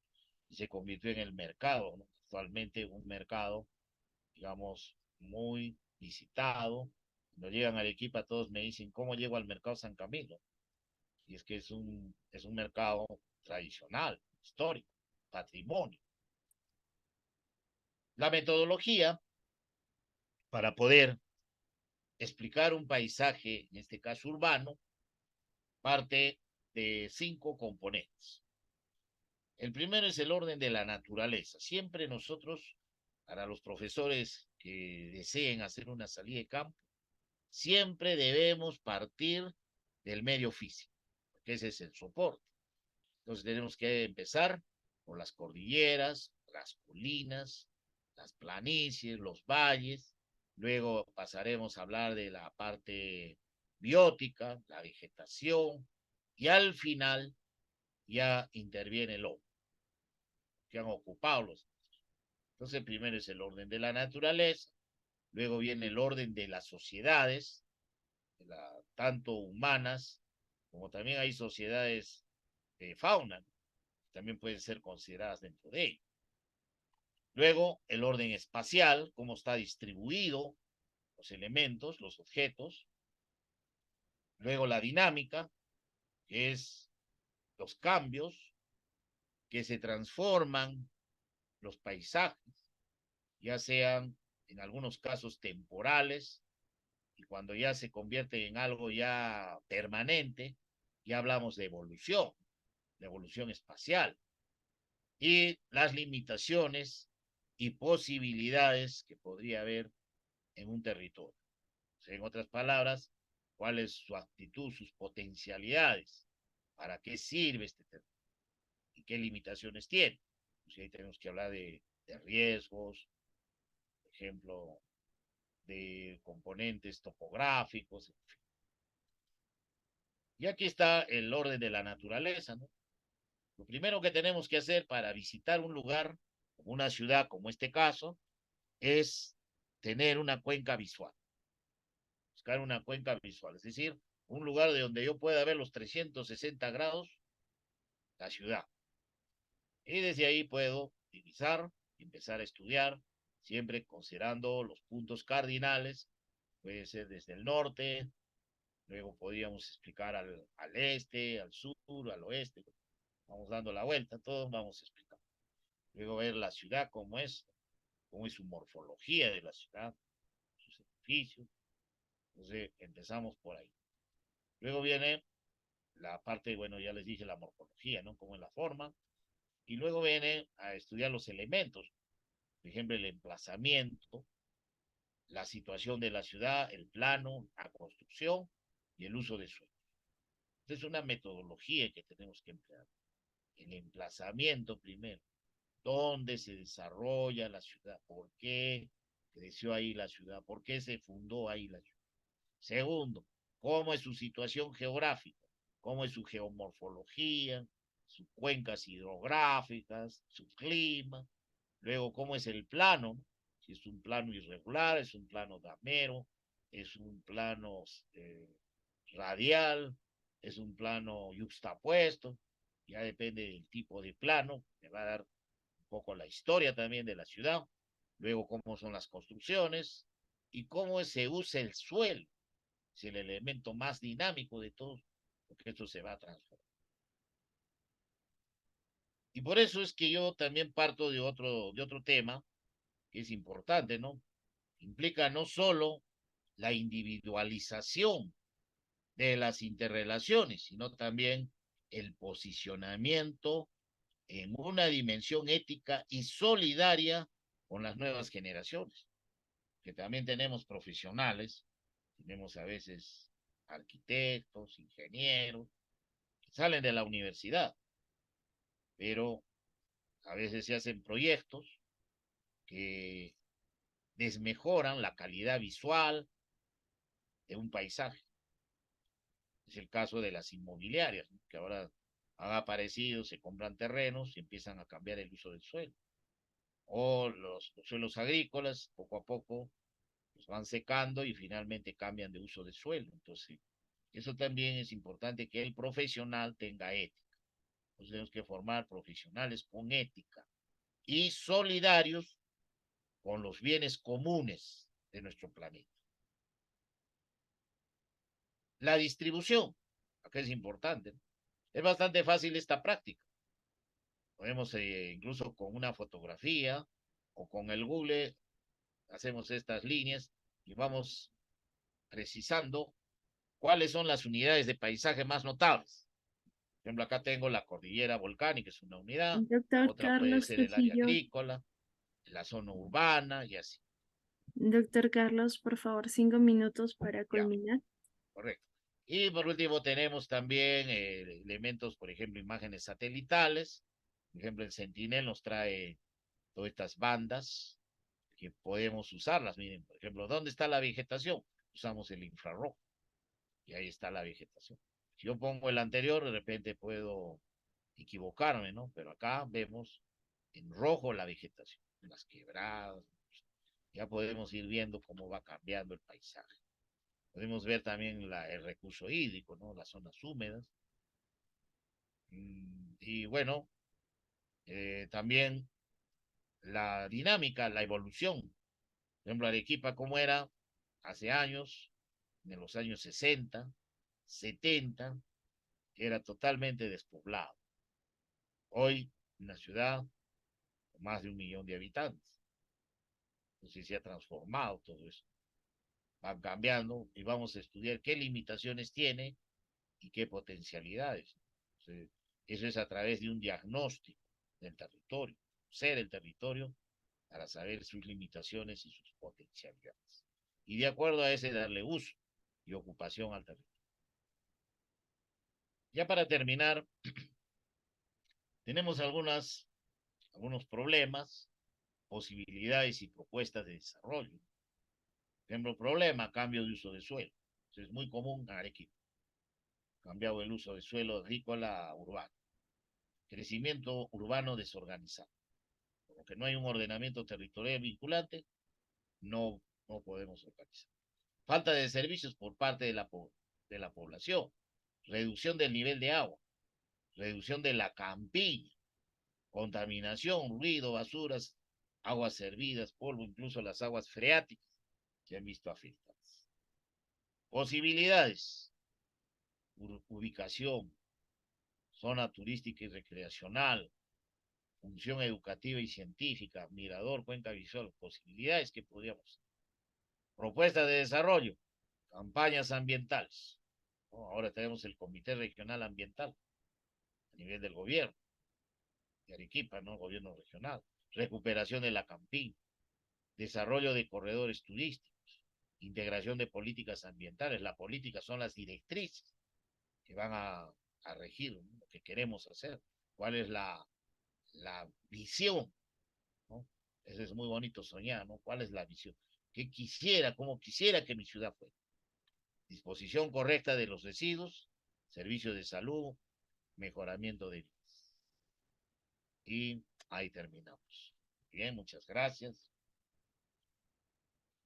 y se convirtió en el mercado, ¿no? Actualmente un mercado, digamos, muy visitado. Cuando llegan a Arequipa todos me dicen, ¿cómo llego al mercado San Camilo? Y es que es un mercado tradicional, histórico, patrimonio. La metodología para poder explicar un paisaje, en este caso urbano, parte de 5 componentes. El primero es el orden de la naturaleza. Siempre nosotros, para los profesores que deseen hacer una salida de campo, siempre debemos partir del medio físico, porque ese es el soporte. Entonces tenemos que empezar por las cordilleras, las colinas, las planicies, los valles. Luego pasaremos a hablar de la parte biótica, la vegetación, y al final ya interviene el hombre, que han ocupado los. Entonces, primero es el orden de la naturaleza, luego viene el orden de las sociedades, tanto humanas como también hay sociedades de fauna, que también pueden ser consideradas dentro de ello. Luego, el orden espacial, cómo está distribuido los elementos, los objetos. Luego, la dinámica, que es los cambios que se transforman los paisajes, ya sean en algunos casos temporales, y cuando ya se convierte en algo ya permanente, ya hablamos de evolución espacial, y las limitaciones y posibilidades que podría haber en un territorio. O sea, en otras palabras, cuál es su actitud, sus potencialidades, para qué sirve este territorio y qué limitaciones tiene. Pues ahí tenemos que hablar de riesgos, por ejemplo, de componentes topográficos, en fin. Y aquí está el orden de la naturaleza, ¿no? Lo primero que tenemos que hacer para visitar un lugar, una ciudad como este caso, es tener una cuenca visual. Buscar una cuenca visual, es decir, un lugar de donde yo pueda ver los 360 grados la ciudad. Y desde ahí puedo divisar y empezar a estudiar, siempre considerando los puntos cardinales. Puede ser desde el norte, luego podríamos explicar al este, al sur, al oeste, vamos dando la vuelta, todos vamos a explicar. Luego ver la ciudad cómo es su morfología de la ciudad, sus edificios. Entonces empezamos por ahí. Luego viene la parte, bueno, ya les dije la morfología, ¿no? Cómo es la forma. Y luego viene a estudiar los elementos, por ejemplo, el emplazamiento, la situación de la ciudad, el plano, la construcción y el uso de suelo. Esta es una metodología que tenemos que emplear. El emplazamiento primero, dónde se desarrolla la ciudad, por qué creció ahí la ciudad, por qué se fundó ahí la ciudad. Segundo, cómo es su situación geográfica, cómo es su geomorfología, sus cuencas hidrográficas, su clima. Luego, cómo es el plano, si es un plano irregular, es un plano damero, es un plano radial, es un plano yuxtapuesto, ya depende del tipo de plano, me va a dar un poco la historia también de la ciudad, luego cómo son las construcciones y cómo se usa el suelo, es el elemento más dinámico de todo, porque esto se va a transformar. Y por eso es que yo también parto de otro tema que es importante, ¿no? Implica no solo la individualización de las interrelaciones, sino también el posicionamiento en una dimensión ética y solidaria con las nuevas generaciones, que también tenemos profesionales, tenemos a veces arquitectos, ingenieros, que salen de la universidad, pero a veces se hacen proyectos que desmejoran la calidad visual de un paisaje. Es el caso de las inmobiliarias, ¿no? Que ahora han aparecido, se compran terrenos y empiezan a cambiar el uso del suelo. O los suelos agrícolas, poco a poco, los van secando y finalmente cambian de uso de suelo. Entonces, eso también es importante que el profesional tenga ética. Entonces, tenemos que formar profesionales con ética y solidarios con los bienes comunes de nuestro planeta. La distribución, acá es importante, ¿no? Es bastante fácil esta práctica. Podemos incluso con una fotografía o con el Google hacemos estas líneas y vamos precisando cuáles son las unidades de paisaje más notables. Por ejemplo, acá tengo la cordillera volcánica, es una unidad, Doctor otra puede Carlos ser el área Trujillo. agrícola, la zona urbana y así. Doctor Carlos, por favor, 5 minutos para Ya, culminar. correcto. Y por último tenemos también elementos, por ejemplo, imágenes satelitales. Por ejemplo, el Sentinel nos trae todas estas bandas que podemos usarlas. Miren, por ejemplo, ¿dónde está la vegetación? Usamos el infrarrojo y ahí está la vegetación. Si yo pongo el anterior, de repente puedo equivocarme, ¿no? Pero acá vemos en rojo la vegetación, las quebradas. Ya podemos ir viendo cómo va cambiando el paisaje. Podemos ver también el recurso hídrico, ¿no? Las zonas húmedas. Y bueno, también la dinámica, la evolución. Por ejemplo, Arequipa, ¿cómo era hace años? En los años 60, 70, era totalmente despoblado. Hoy, una ciudad con más de 1 millón de habitantes. Entonces se ha transformado todo eso. Van cambiando y vamos a estudiar qué limitaciones tiene y qué potencialidades. Entonces, eso es a través de un diagnóstico del territorio, ser el territorio para saber sus limitaciones y sus potencialidades. Y de acuerdo a ese darle uso y ocupación al territorio. Ya para terminar, tenemos algunos problemas, posibilidades y propuestas de desarrollo. Por ejemplo, problema, cambio de uso de suelo. Eso es muy común en Arequipa. Cambiado el uso de suelo agrícola a urbano. Crecimiento urbano desorganizado. Como que no hay un ordenamiento territorial vinculante, no podemos organizar. Falta de servicios por parte de la población. Reducción del nivel de agua. Reducción de la campiña. Contaminación, ruido, basuras, aguas servidas, polvo, incluso las aguas freáticas se han visto afectadas. Posibilidades. ubicación, zona turística y recreacional, función educativa y científica, mirador, cuenca visual, posibilidades que podríamos. Propuestas de desarrollo, campañas ambientales. ¿No? Ahora tenemos el Comité Regional Ambiental a nivel del gobierno de Arequipa, ¿no? Gobierno regional. Recuperación de la Campín, desarrollo de corredores turísticos, integración de políticas ambientales. La política son las directrices que van a regir, ¿no? Lo que queremos hacer, cuál es la visión, ¿no? Eso es muy bonito soñar, ¿no? ¿Cuál es la visión? ¿Qué quisiera, cómo quisiera que mi ciudad fuera? Disposición correcta de los residuos, servicios de salud, mejoramiento de vidas. Y ahí terminamos. Bien, muchas gracias.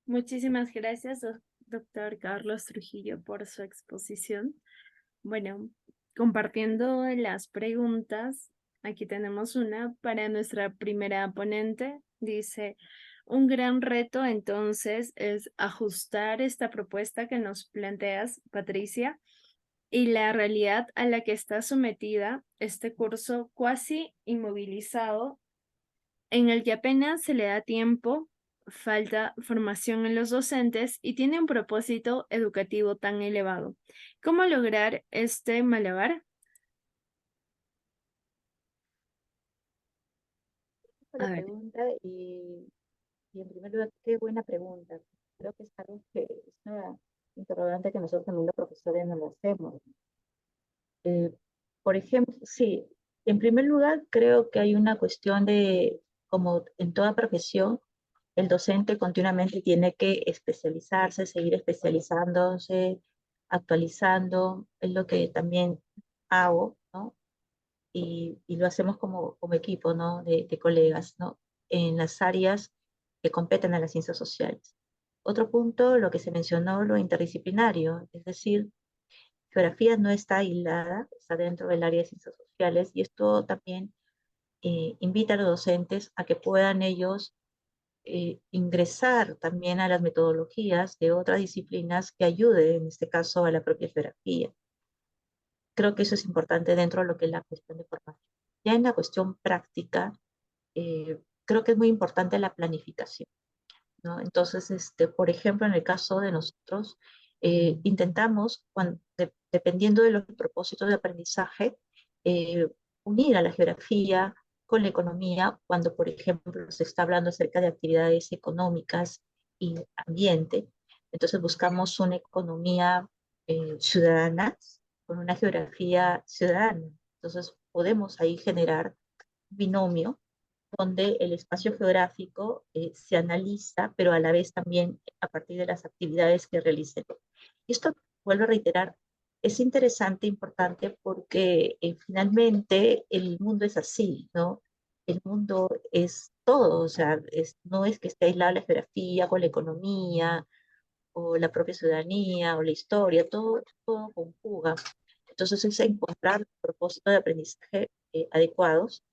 Muchísimas gracias, doctor Carlos Trujillo, por su exposición. Bueno, compartiendo las preguntas, aquí tenemos una para nuestra primera ponente. Dice, un gran reto entonces es ajustar esta propuesta que nos planteas, Patricia, y la realidad a la que está sometida este curso cuasi inmovilizado, en el que apenas se le da tiempo, falta formación en los docentes y tiene un propósito educativo tan elevado. ¿Cómo lograr este malabar? Por A la ver, pregunta y en primer lugar, qué buena pregunta. Creo que es algo que es una interrogante que nosotros también los profesores nos lo hacemos. Por ejemplo, sí, en primer lugar creo que hay una cuestión de, como en toda profesión, el docente continuamente tiene que especializarse, seguir especializándose, actualizando, es lo que también hago, ¿no? Y lo hacemos como equipo, ¿no? De colegas, ¿no? En las áreas que competen a las ciencias sociales. Otro punto, lo que se mencionó, lo interdisciplinario, es decir, geografía no está aislada, está dentro del área de ciencias sociales y esto también invita a los docentes a que puedan ellos ingresar también a las metodologías de otras disciplinas que ayuden, en este caso, a la propia geografía. Creo que eso es importante dentro de lo que es la cuestión de formación. Ya en la cuestión práctica, creo que es muy importante la planificación, ¿no? Entonces, por ejemplo, en el caso de nosotros, intentamos, dependiendo de los propósitos de aprendizaje, eh, unir a la geografía con la economía, cuando, por ejemplo, se está hablando acerca de actividades económicas y ambiente. Entonces, buscamos una economía ciudadana con una geografía ciudadana. Entonces, podemos ahí generar un binomio donde el espacio geográfico se analiza, pero a la vez también a partir de las actividades que realicen. Esto, vuelvo a reiterar, es interesante, importante, porque finalmente el mundo es así, ¿no? El mundo es todo, o sea, no es que esté aislada la geografía con la economía, o la propia ciudadanía, o la historia, todo conjuga. Entonces es encontrar propósitos de aprendizaje adecuados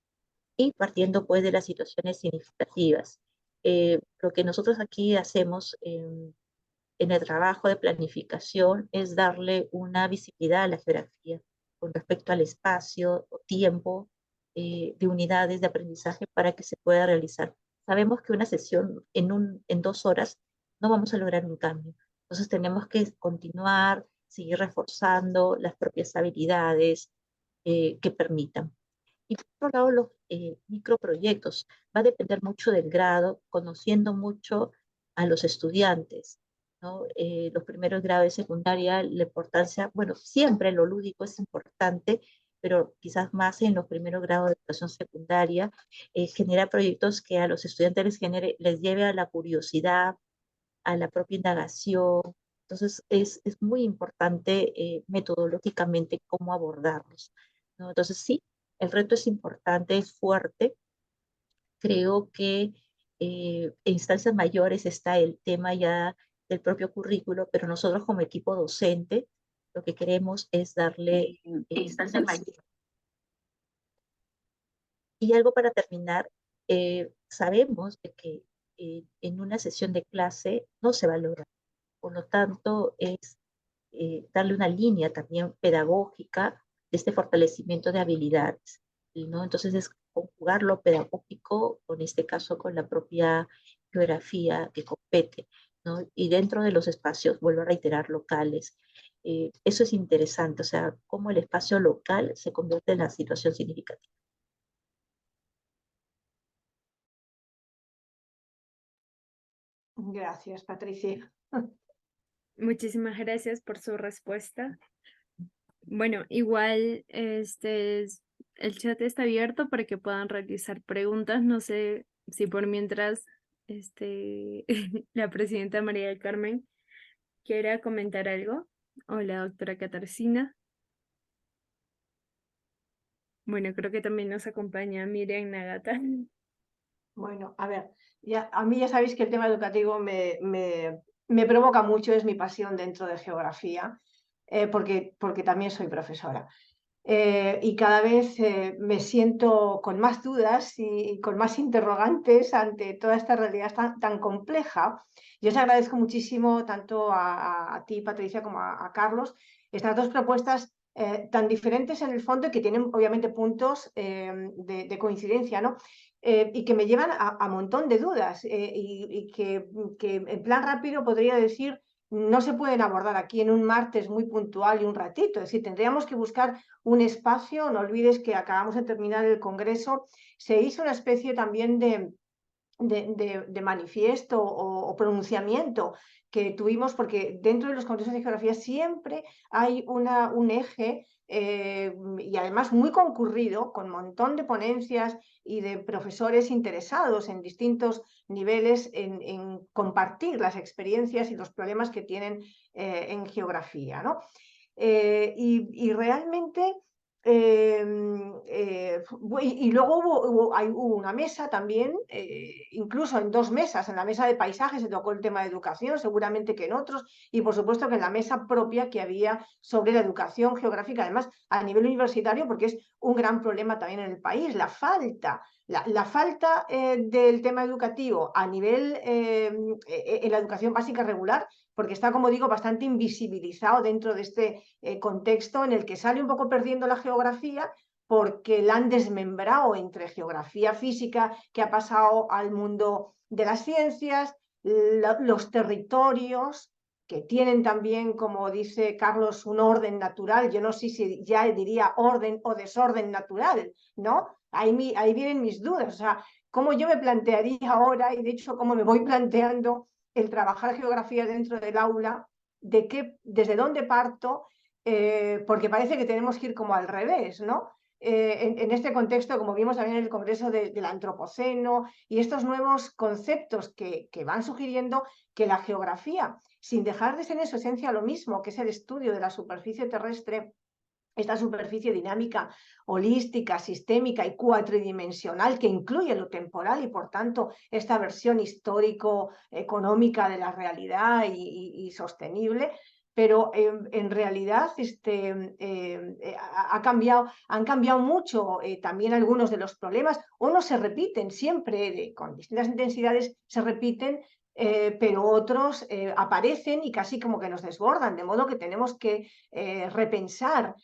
y partiendo pues de las situaciones significativas. Lo que nosotros aquí hacemos en el trabajo de planificación es darle una visibilidad a la geografía con respecto al espacio o tiempo de unidades de aprendizaje para que se pueda realizar. Sabemos que una sesión en 2 horas no vamos a lograr un cambio. Entonces tenemos que continuar, seguir reforzando las propias habilidades que permitan. Y por otro lado, los microproyectos. Va a depender mucho del grado, conociendo mucho a los estudiantes, ¿no? Los primeros grados de secundaria, la importancia, bueno, siempre lo lúdico es importante, pero quizás más en los primeros grados de educación secundaria, generar proyectos que a los estudiantes les lleve a la curiosidad, a la propia indagación. Entonces, es muy importante metodológicamente cómo abordarlos, ¿no? Entonces, sí, el reto es importante, es fuerte. Creo que en instancias mayores está el tema ya del propio currículo, pero nosotros como equipo docente lo que queremos es darle instancias mayores. Y algo para terminar, sabemos de que en una sesión de clase no se va a lograr. Por lo tanto, es darle una línea también pedagógica de este fortalecimiento de habilidades, ¿no? Entonces es conjugar lo pedagógico, con este caso con la propia geografía que compete, ¿no? Y dentro de los espacios, vuelvo a reiterar, locales. Eso es interesante, o sea, cómo el espacio local se convierte en la situación significativa. Gracias, Patricia. Muchísimas gracias por su respuesta. Bueno, igual el chat está abierto para que puedan realizar preguntas. No sé si por mientras la presidenta María del Carmen quiera comentar algo, o la doctora Katarzyna. Bueno, creo que también nos acompaña Miriam Nagata. Bueno, a ver, a mí ya sabéis que el tema educativo me provoca mucho, es mi pasión dentro de geografía, porque también soy profesora. Y cada vez me siento con más dudas y con más interrogantes ante toda esta realidad tan compleja. Yo os agradezco muchísimo tanto a ti, Patricia, como a Carlos, estas dos propuestas tan diferentes en el fondo y que tienen obviamente puntos de coincidencia, ¿no? Y que me llevan a montón de dudas y que en plan rápido podría decir no se pueden abordar aquí en un martes muy puntual y un ratito. Es decir, tendríamos que buscar un espacio. No olvides que acabamos de terminar el congreso. Se hizo una especie también de manifiesto o pronunciamiento que tuvimos, porque dentro de los congresos de geografía siempre hay un eje y además muy concurrido, con un montón de ponencias y de profesores interesados en distintos niveles en compartir las experiencias y los problemas que tienen en geografía, ¿no? Y realmente y luego hubo una mesa también, incluso en dos mesas. En la mesa de paisajes se tocó el tema de educación, seguramente que en otros, y por supuesto que en la mesa propia que había sobre la educación geográfica, además a nivel universitario, porque es un gran problema también en el país, la falta del tema educativo a nivel en la educación básica regular, porque está, como digo, bastante invisibilizado dentro de este contexto en el que sale un poco perdiendo la geografía, porque la han desmembrado entre geografía física, que ha pasado al mundo de las ciencias, los territorios, que tienen también, como dice Carlos, un orden natural. Yo no sé si ya diría orden o desorden natural, ¿no? Ahí vienen mis dudas. O sea, cómo yo me plantearía ahora, y de hecho cómo me voy planteando el trabajar geografía dentro del aula, desde dónde parto, porque parece que tenemos que ir como al revés, ¿no? En este contexto, como vimos también en el Congreso del Antropoceno y estos nuevos conceptos que van sugiriendo que la geografía, sin dejar de ser en su esencia lo mismo, que es el estudio de la superficie terrestre, esta superficie dinámica, holística, sistémica y cuatridimensional que incluye lo temporal y, por tanto, esta versión histórico-económica de la realidad y sostenible, pero en realidad han cambiado mucho también algunos de los problemas. Unos se repiten siempre, con distintas intensidades se repiten, pero otros aparecen y casi como que nos desbordan, de modo que tenemos que repensar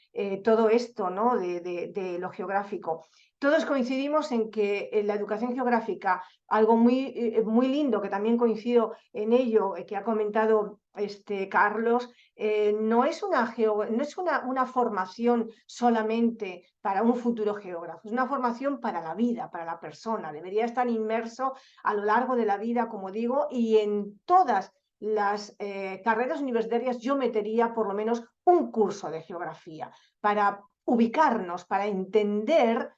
todo esto, ¿no? de lo geográfico. Todos coincidimos en que la educación geográfica, algo muy lindo, que también coincido en ello, que ha comentado Carlos, no es una formación solamente para un futuro geógrafo, es una formación para la vida, para la persona. Debería estar inmerso a lo largo de la vida, como digo, y en todas las carreras universitarias yo metería por lo menos un curso de geografía para ubicarnos, para entender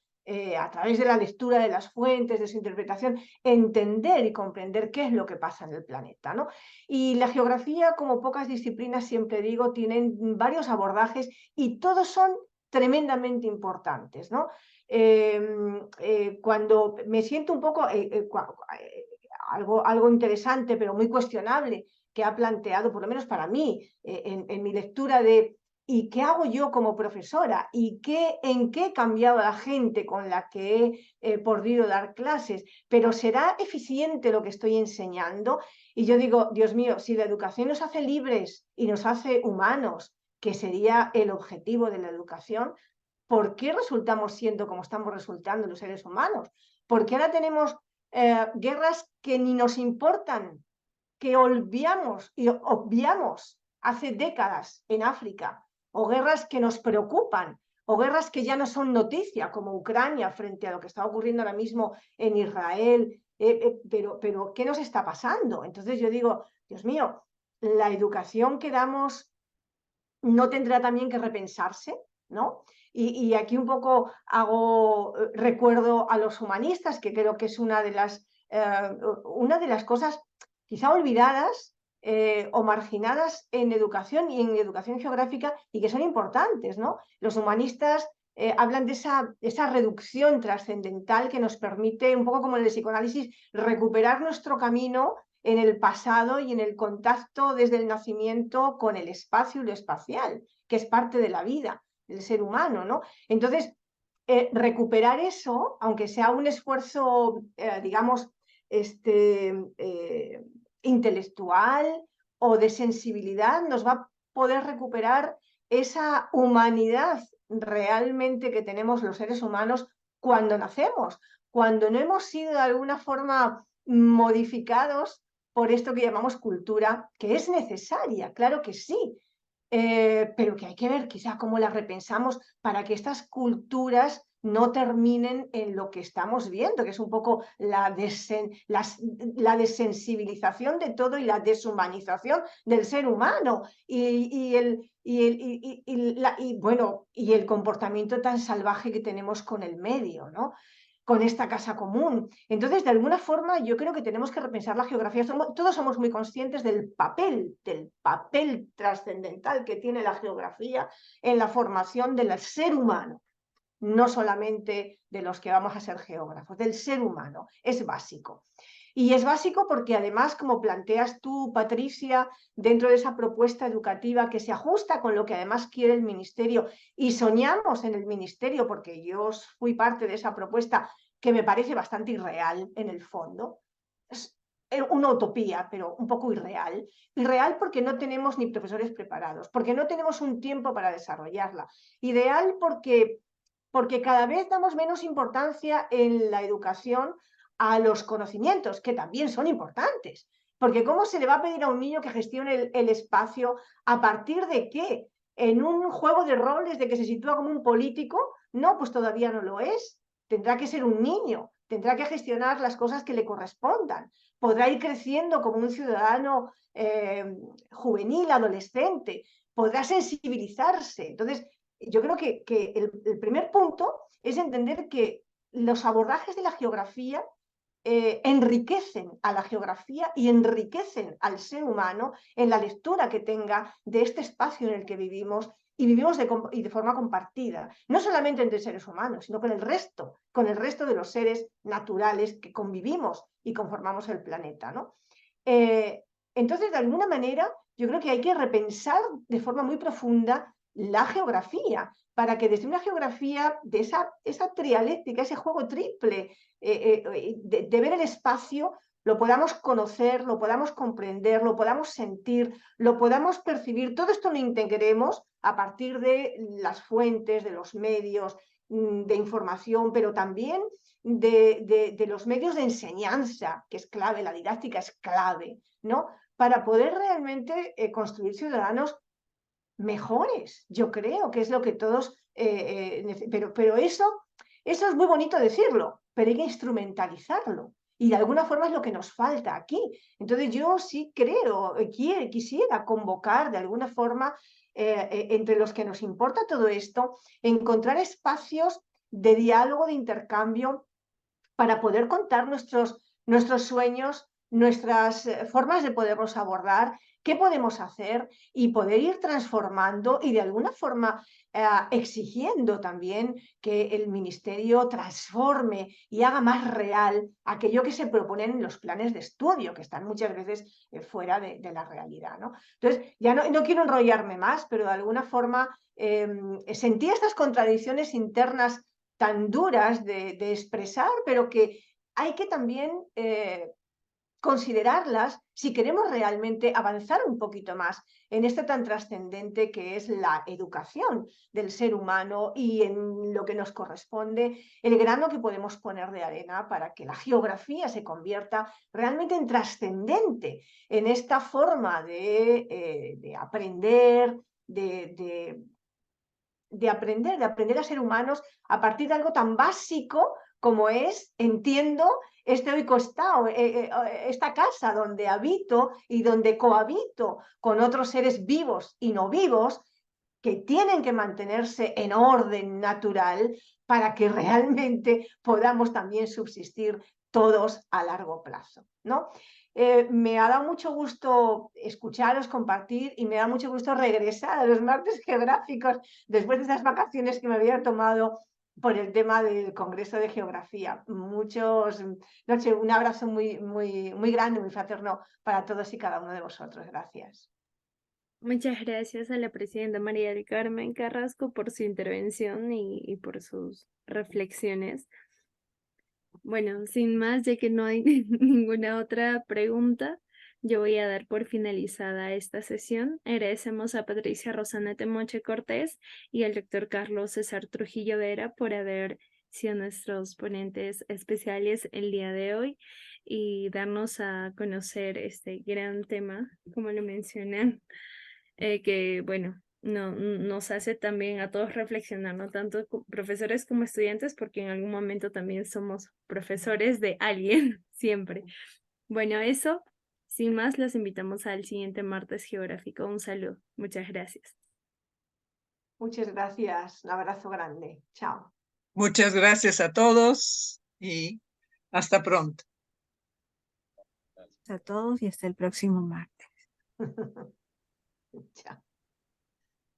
a través de la lectura de las fuentes, de su interpretación, entender y comprender qué es lo que pasa en el planeta, ¿no? Y la geografía, como pocas disciplinas, siempre digo, tienen varios abordajes y todos son tremendamente importantes, ¿no? Cuando me siento un poco algo interesante, pero muy cuestionable, que ha planteado, por lo menos para mí, en mi lectura de ¿Y qué hago yo como profesora? ¿Y en qué he cambiado a la gente con la que he podido dar clases? ¿Pero será eficiente lo que estoy enseñando? Y yo digo, Dios mío, si la educación nos hace libres y nos hace humanos, que sería el objetivo de la educación, ¿por qué resultamos siendo como estamos resultando los seres humanos? ¿Por qué ahora tenemos guerras que ni nos importan, que obviamos hace décadas en África, o guerras que nos preocupan, o guerras que ya no son noticia, como Ucrania frente a lo que está ocurriendo ahora mismo en Israel? Pero ¿qué nos está pasando? Entonces yo digo, Dios mío, la educación que damos no tendrá también que repensarse, ¿no? Y aquí un poco recuerdo a los humanistas, que creo que es una de las cosas quizá olvidadas o marginadas en educación y en educación geográfica, y que son importantes, ¿no? Los humanistas hablan de esa reducción trascendental que nos permite, un poco como en el psicoanálisis, recuperar nuestro camino en el pasado y en el contacto desde el nacimiento con el espacio y lo espacial, que es parte de la vida del ser humano, ¿no? Entonces, recuperar eso, aunque sea un esfuerzo, digamos, intelectual o de sensibilidad, nos va a poder recuperar esa humanidad realmente que tenemos los seres humanos cuando nacemos, cuando no hemos sido de alguna forma modificados por esto que llamamos cultura, que es necesaria, claro que sí, pero que hay que ver quizá cómo la repensamos para que estas culturas no terminen en lo que estamos viendo, que es un poco la desensibilización de todo y la deshumanización del ser humano y el comportamiento tan salvaje que tenemos con el medio, ¿no? Con esta casa común. Entonces, de alguna forma, yo creo que tenemos que repensar la geografía. Todos somos muy conscientes del papel trascendental que tiene la geografía en la formación del ser humano, no solamente de los que vamos a ser geógrafos, del ser humano. Es básico. Y es básico porque además, como planteas tú, Patricia, dentro de esa propuesta educativa que se ajusta con lo que además quiere el Ministerio, y soñamos en el Ministerio, porque yo fui parte de esa propuesta que me parece bastante irreal en el fondo. Es una utopía, pero un poco irreal. Irreal porque no tenemos ni profesores preparados, porque no tenemos un tiempo para desarrollarla. Ideal porque cada vez damos menos importancia en la educación a los conocimientos, que también son importantes. Porque ¿cómo se le va a pedir a un niño que gestione el espacio? ¿A partir de qué? ¿En un juego de roles de que se sitúa como un político? No, pues todavía no lo es. Tendrá que ser un niño, tendrá que gestionar las cosas que le correspondan. Podrá ir creciendo como un ciudadano juvenil, adolescente, podrá sensibilizarse. Entonces, yo creo que el primer punto es entender que los abordajes de la geografía enriquecen a la geografía y enriquecen al ser humano en la lectura que tenga de este espacio en el que vivimos y vivimos de forma compartida, no solamente entre seres humanos, sino con el resto de los seres naturales que convivimos y conformamos el planeta, ¿no? Entonces, de alguna manera, yo creo que hay que repensar de forma muy profunda la geografía, para que desde una geografía de esa trialéctica, ese juego triple de ver el espacio, lo podamos conocer, lo podamos comprender, lo podamos sentir, lo podamos percibir. Todo esto lo integremos a partir de las fuentes, de los medios de información, pero también de los medios de enseñanza, que es clave, la didáctica es clave, ¿no? Para poder realmente construir ciudadanos mejores, yo creo que es lo que todos, pero eso es muy bonito decirlo, pero hay que instrumentalizarlo. Y de alguna forma es lo que nos falta aquí. Entonces yo sí creo, quisiera convocar de alguna forma entre los que nos importa todo esto, encontrar espacios de diálogo, de intercambio, para poder contar nuestros sueños, nuestras formas de poderlos abordar qué podemos hacer y poder ir transformando y de alguna forma exigiendo también que el Ministerio transforme y haga más real aquello que se proponen en los planes de estudio, que están muchas veces fuera de la realidad, ¿no? Entonces, ya no quiero enrollarme más, pero de alguna forma sentí estas contradicciones internas tan duras de expresar, pero que hay que también considerarlas si queremos realmente avanzar un poquito más en esto tan trascendente que es la educación del ser humano y en lo que nos corresponde, el grano que podemos poner de arena para que la geografía se convierta realmente en trascendente en esta forma de aprender, de aprender a ser humanos a partir de algo tan básico como es, entiendo, este oikostao, esta casa donde habito y donde cohabito con otros seres vivos y no vivos que tienen que mantenerse en orden natural para que realmente podamos también subsistir todos a largo plazo, ¿no? Me ha dado mucho gusto escucharos, compartir y me da mucho gusto regresar a los martes geográficos después de esas vacaciones que me había tomado por el tema del Congreso de Geografía. Un abrazo muy grande, muy fraterno para todos y cada uno de vosotros. Gracias. Muchas gracias a la presidenta María del Carmen Carrasco por su intervención y por sus reflexiones. Bueno, sin más, ya que no hay ninguna otra pregunta, yo voy a dar por finalizada esta sesión. Agradecemos a Patricia Rosana Temoche Cortés y al doctor Carlos César Trujillo Vera por haber sido nuestros ponentes especiales el día de hoy y darnos a conocer este gran tema, como lo mencionan, que bueno, nos hace también a todos reflexionar, no tanto profesores como estudiantes, porque en algún momento también somos profesores de alguien, siempre. Bueno, eso, sin más, los invitamos al siguiente martes geográfico. Un saludo. Muchas gracias. Muchas gracias. Un abrazo grande. Chao. Muchas gracias a todos y hasta pronto. A todos y hasta el próximo martes. Chao.